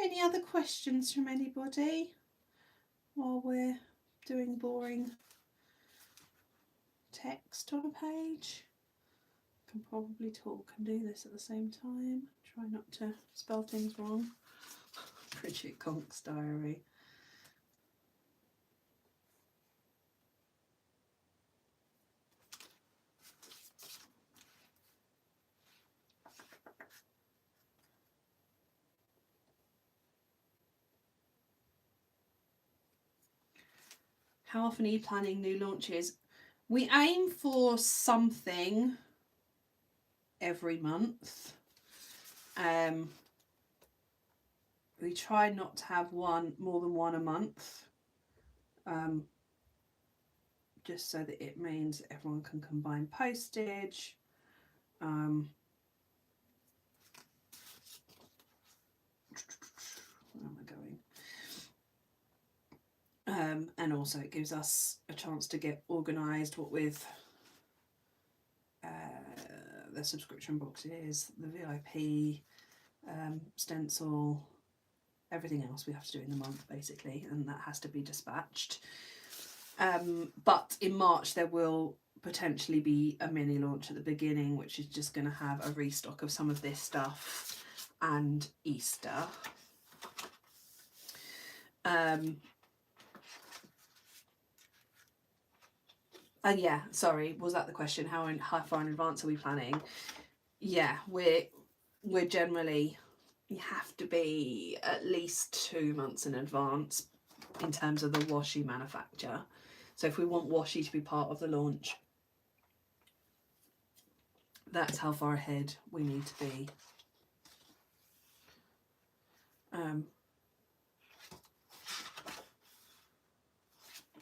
Any other questions from anybody while we're doing boring text on a page? I can probably talk and do this at the same time. Try not to spell things wrong. Bridget Gonk's diary. How often are you planning new launches? We aim for something every month. We try not to have more than one a month, just so that it means everyone can combine postage. Where am I going? And also it gives us a chance to get organised, what with the subscription boxes, the VIP, stencil, everything else we have to do in the month basically, and that has to be dispatched. But in March there will potentially be a mini launch at the beginning, which is just going to have a restock of some of this stuff and Easter. Yeah, sorry, was that the question? How far in advance are we planning? Yeah, we're generally, you have to be at least 2 months in advance in terms of the washi manufacture. So if we want washi to be part of the launch, that's how far ahead we need to be.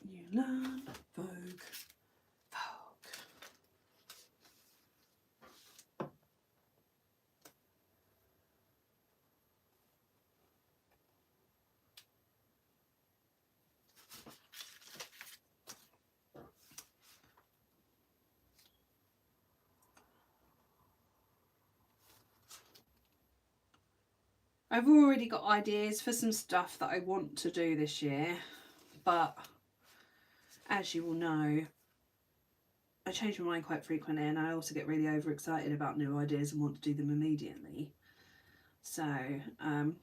You learn, Vogue. I've already got ideas for some stuff that I want to do this year, but as you will know, I change my mind quite frequently, and I also get really overexcited about new ideas and want to do them immediately. So, oh,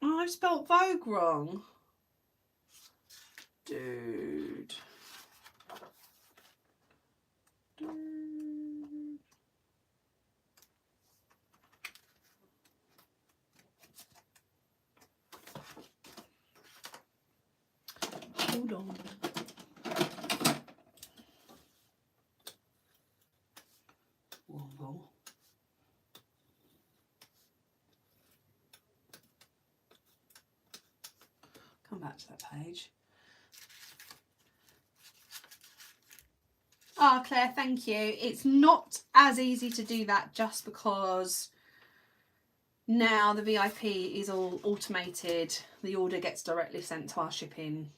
I've spelt Vogue wrong. Dude. Hold on. Wobble. Come back to that page. Ah, Claire, thank you. It's not as easy to do that just because now the VIP is all automated. The order gets directly sent to our shipping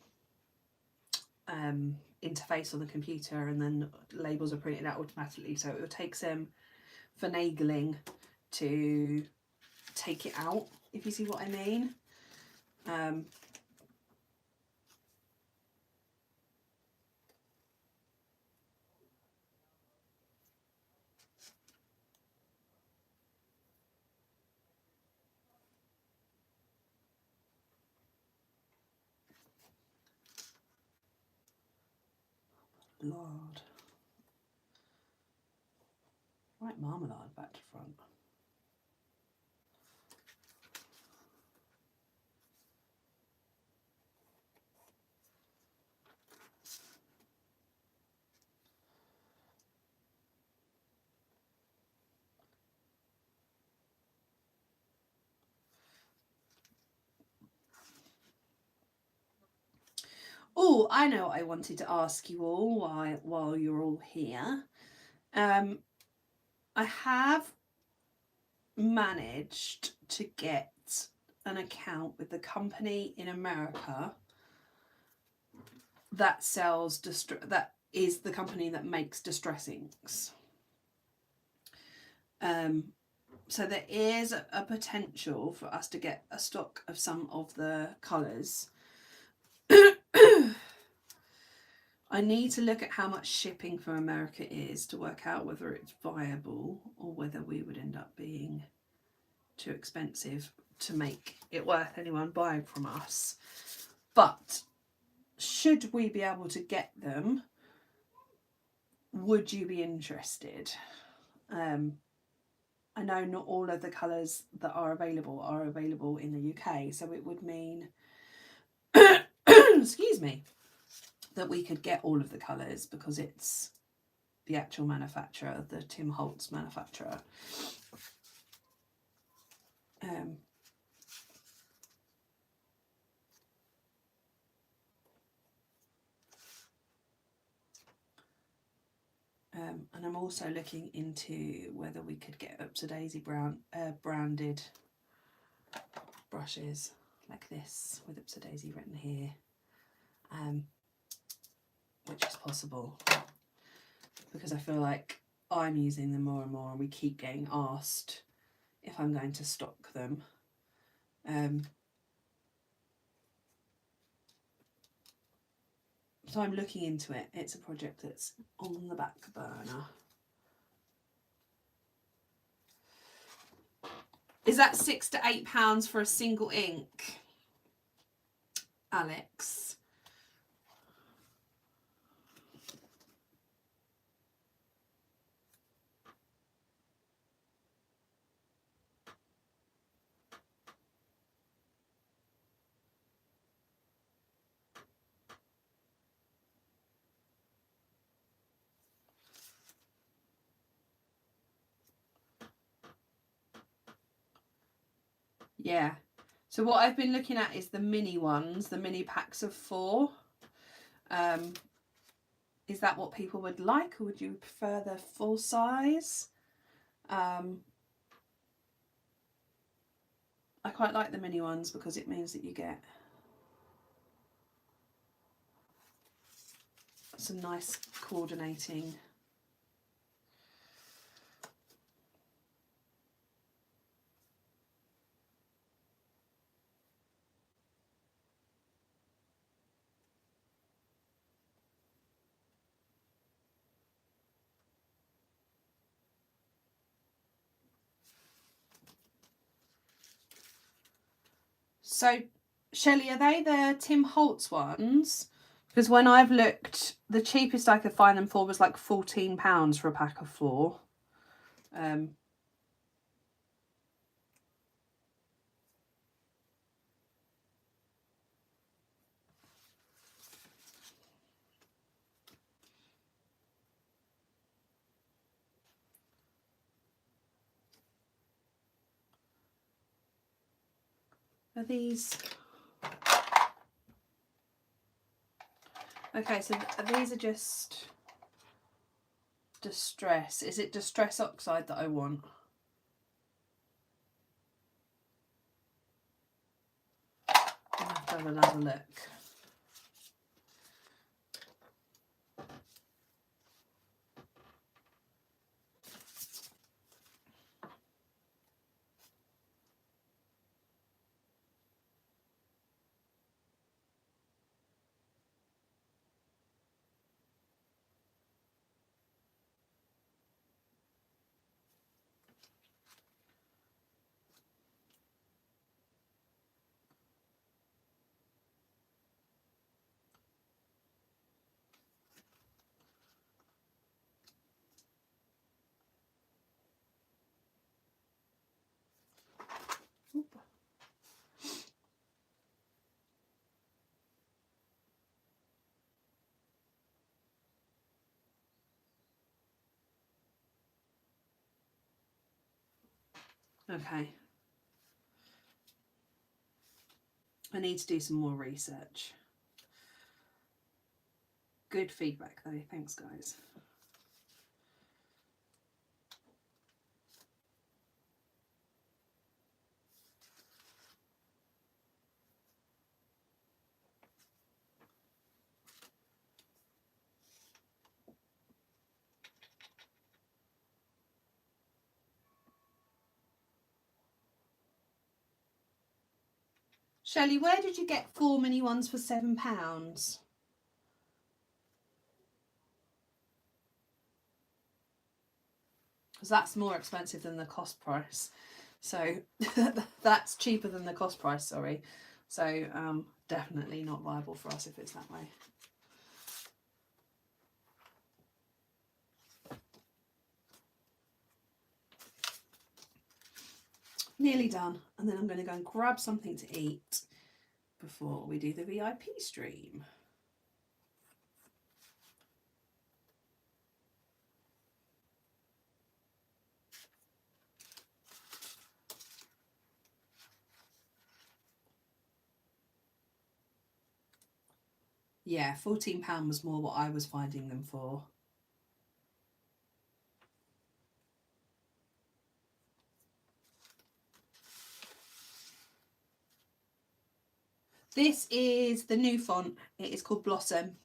interface on the computer, and then labels are printed out automatically, so it will take some finagling to take it out, if you see what I mean. Lord. Right, marmalade back to front. Oh, I know what I wanted to ask you all while you're all here. I have managed to get an account with the company in America that sells that is the company that makes distress inks. So there is a potential for us to get a stock of some of the colours. I need to look at how much shipping from America is to work out whether it's viable or whether we would end up being too expensive to make it worth anyone buying from us. But should we be able to get them, would you be interested? I know not all of the colours that are available in the UK, so it would mean excuse me, that we could get all of the colours because it's the actual manufacturer, the Tim Holtz manufacturer. And I'm also looking into whether we could get Up to Daisy branded brushes like this with Up to Daisy written here, which is possible because I feel like I'm using them more and more and we keep getting asked if I'm going to stock them. So I'm looking into it. It's a project that's on the back burner. Is that £6 to £8 for a single ink, Alex? Yeah. So what I've been looking at is the mini ones, the mini packs of 4. Is that what people would like, or would you prefer the full size? I quite like the mini ones because it means that you get some nice coordinating. So, Shelley, are they the Tim Holtz ones? Because when I've looked, the cheapest I could find them for was like £14 for a pack of 4. Are these... Okay, so these are just Distress. Is it Distress Oxide that I want? I'll have to have another look. Okay. I need to do some more research. Good feedback though, thanks guys. Shelley, where did you get 4 mini ones for £7? Because that's more expensive than the cost price. So that's cheaper than the cost price, sorry. So definitely not viable for us if it's that way. Nearly done. And then I'm going to go and grab something to eat before we do the VIP stream. Yeah, £14 was more what I was finding them for. This is the new font. It is called Blossom.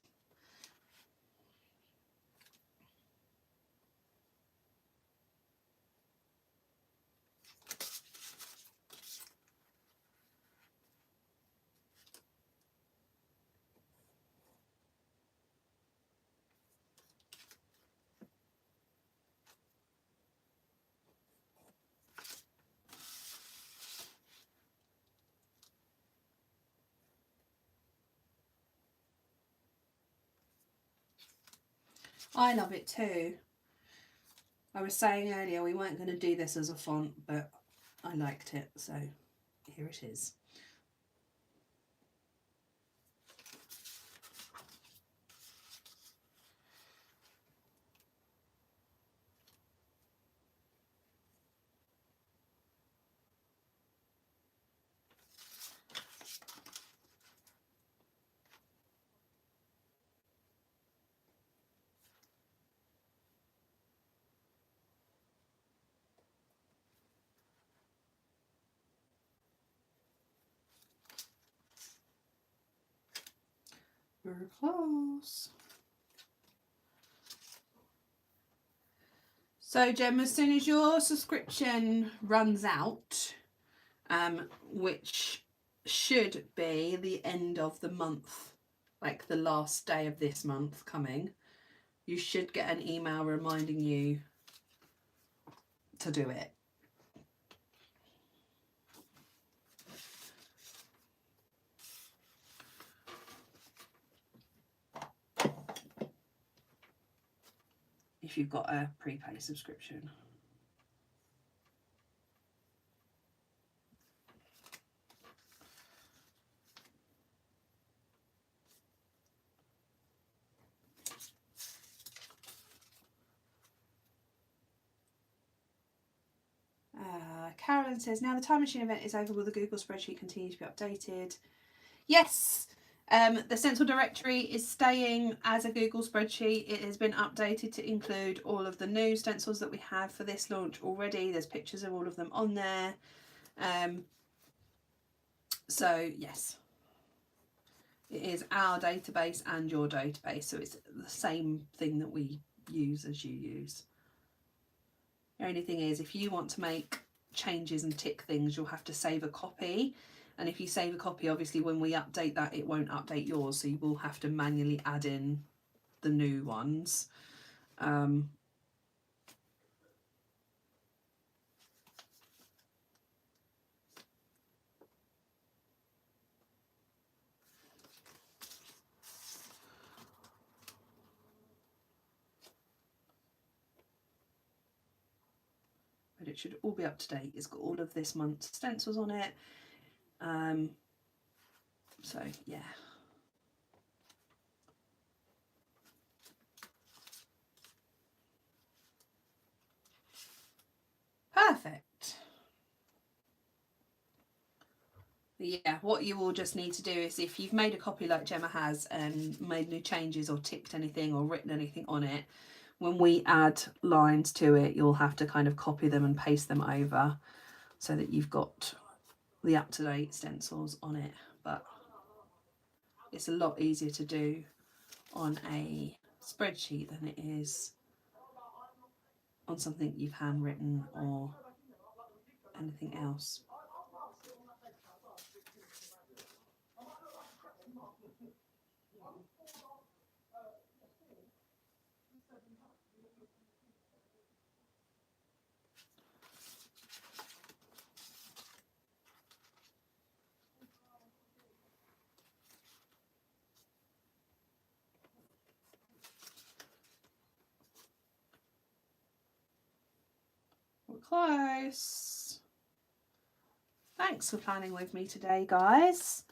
I love it too. I was saying earlier we weren't going to do this as a font, but I liked it, so here it is. We're close. So Jem, as soon as your subscription runs out, which should be the end of the month, like the last day of this month coming, you should get an email reminding you to do it. If you've got a prepaid subscription. Carolyn says, now the time machine event is over, will the Google spreadsheet continue to be updated? Yes, the stencil directory is staying as a Google spreadsheet. It has been updated to include all of the new stencils that we have for this launch already. There's pictures of all of them on there. So yes, it is our database and your database, so it's the same thing that we use as you use. The only thing is, if you want to make changes and tick things, you'll have to save a copy, and if you save a copy, obviously when we update that, it won't update yours, so you will have to manually add in the new ones. But it should all be up to date. It's got all of this month's stencils on it. So yeah. Perfect. yeah, what you will just need to do is, if you've made a copy like Gemma has and made new changes or ticked anything or written anything on it, when we add lines to it, you'll have to kind of copy them and paste them over so that you've got the up-to-date stencils on it. But it's a lot easier to do on a spreadsheet than it is on something you've handwritten or anything else. We're close. Thanks for planning with me today, guys.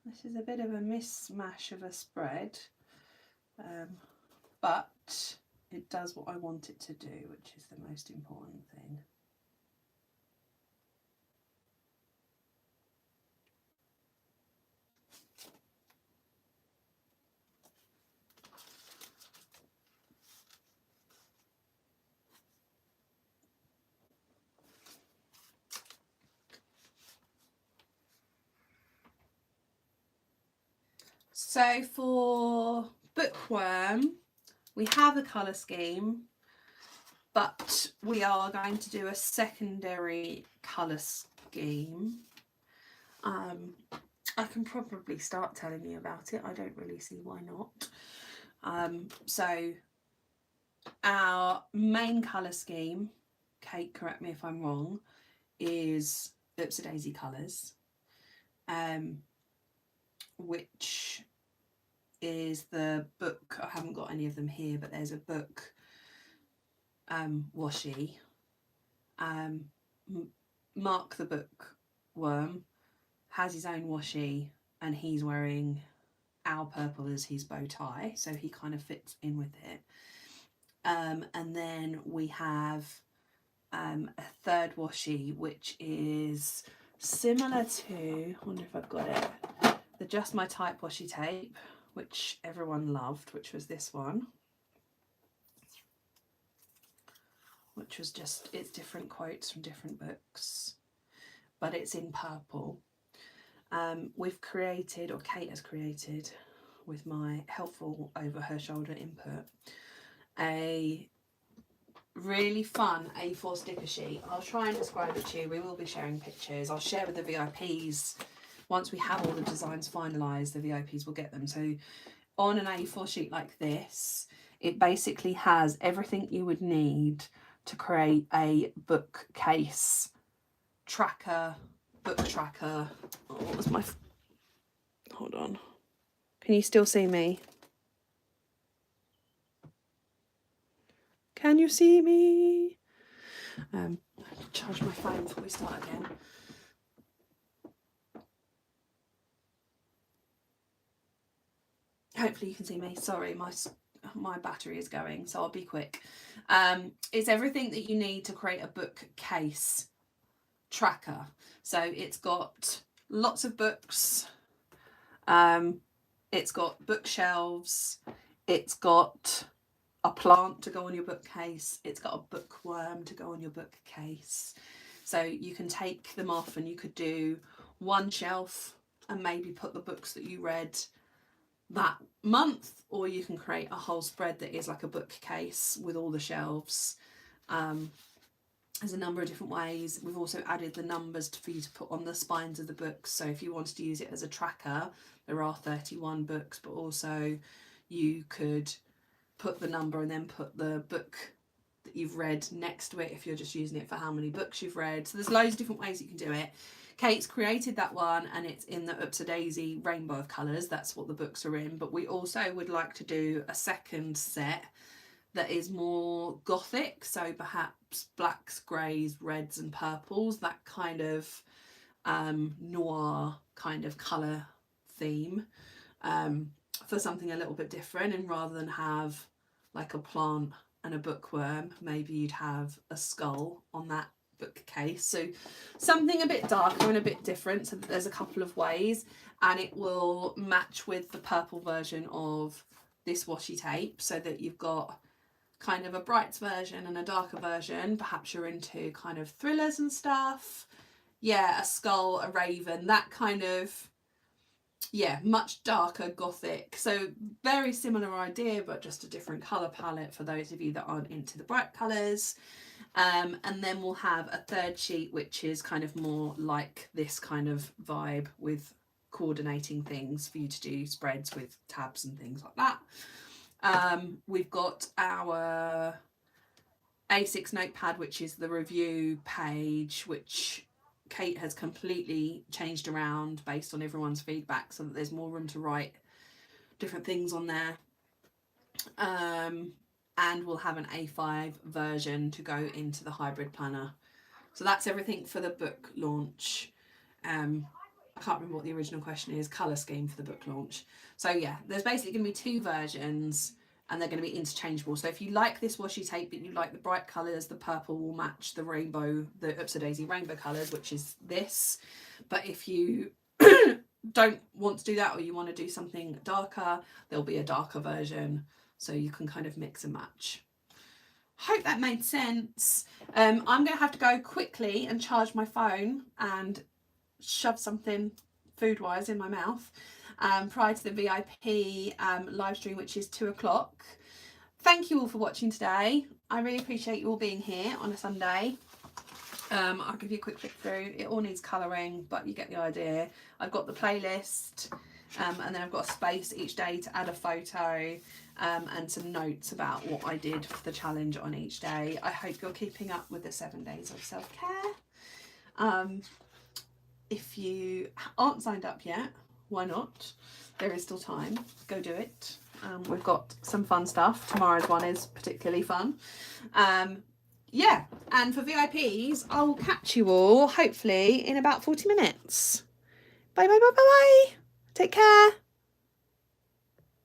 This is a bit of a mismatch of a spread, but it does what I want it to do, which is the most important thing. So for Bookworm, we have a colour scheme, but we are going to do a secondary colour scheme. I can probably start telling you about it. I don't really see why not. So our main colour scheme, Kate, correct me if I'm wrong, is Oops a Daisy colours, which is the book. I haven't got any of them here, but there's a book washi. Mark the Bookworm has his own washi, and he's wearing our purple as his bow tie, so he kind of fits in with it. And then we have a third washi, which is similar to, I wonder if I've got it, the Just My Type washi tape, which everyone loved, which was this one, which was just, it's different quotes from different books, but it's in purple. We've created, or Kate has created, with my helpful over her shoulder input, a really fun A4 sticker sheet. I'll try and describe it to you. We will be sharing pictures. I'll share with the VIPs. Once we have all the designs finalised, the VIPs will get them. So on an A4 sheet like this, it basically has everything you would need to create a bookcase tracker, book tracker. Oh, what was my... Hold on. Can you still see me? Can you see me? Charge my phone before we start again. Hopefully you can see me. Sorry, my battery is going, so I'll be quick. It's everything that you need to create a bookcase tracker. So it's got lots of books. It's got bookshelves. It's got a plant to go on your bookcase. It's got a bookworm to go on your bookcase. So you can take them off and you could do one shelf and maybe put the books that you read that month, or you can create a whole spread that is like a bookcase with all the shelves. There's a number of different ways. We've also added the numbers for you to put on the spines of the books. So if you wanted to use it as a tracker, there are 31 books, but also you could put the number and then put the book that you've read next to it if you're just using it for how many books you've read. So there's loads of different ways you can do it. Kate's created that one and it's in the Oops a Daisy rainbow of colours. That's what the books are in. But we also would like to do a second set that is more gothic, so perhaps blacks, greys, reds and purples, that kind of noir kind of colour theme, for something a little bit different. And rather than have like a plant and a bookworm, maybe you'd have a skull on that bookcase. So something a bit darker and a bit different, so that there's a couple of ways, and it will match with the purple version of this washi tape, so that you've got kind of a bright version and a darker version. Perhaps you're into kind of thrillers and stuff. Yeah, a skull, a raven, that kind of, yeah, much darker gothic. So very similar idea, but just a different colour palette for those of you that aren't into the bright colours. And then we'll have a third sheet, which is kind of more like this kind of vibe, with coordinating things for you to do spreads with tabs and things like that. We've got our A6 notepad, which is the review page, which Kate has completely changed around based on everyone's feedback, so that there's more room to write different things on there. And we'll have an A5 version to go into the hybrid planner. So that's everything for the book launch. I can't remember what the original question is, colour scheme for the book launch. So yeah, there's basically going to be 2 versions, and they're going to be interchangeable. So if you like this washi tape but you like the bright colours, the purple will match the rainbow, the Upsy-Daisy rainbow colours, which is this. But if you don't want to do that, or you want to do something darker, there'll be a darker version, so you can kind of mix and match. Hope that made sense. I'm going to have to go quickly and charge my phone and shove something food-wise in my mouth prior to the VIP live stream, which is 2 o'clock. Thank you all for watching today. I really appreciate you all being here on a Sunday. I'll give you a quick flick through. It all needs colouring, but you get the idea. I've got the playlist, and then I've got a space each day to add a photo, and some notes about what I did for the challenge on each day. I hope you're keeping up with the 7 days of self-care. If you aren't signed up yet, why not? There is still time. Go do it. We've got some fun stuff. Tomorrow's one is particularly fun. Yeah, and for VIPs, I will catch you all hopefully in about 40 minutes. Bye, bye, bye, bye, bye. Take care.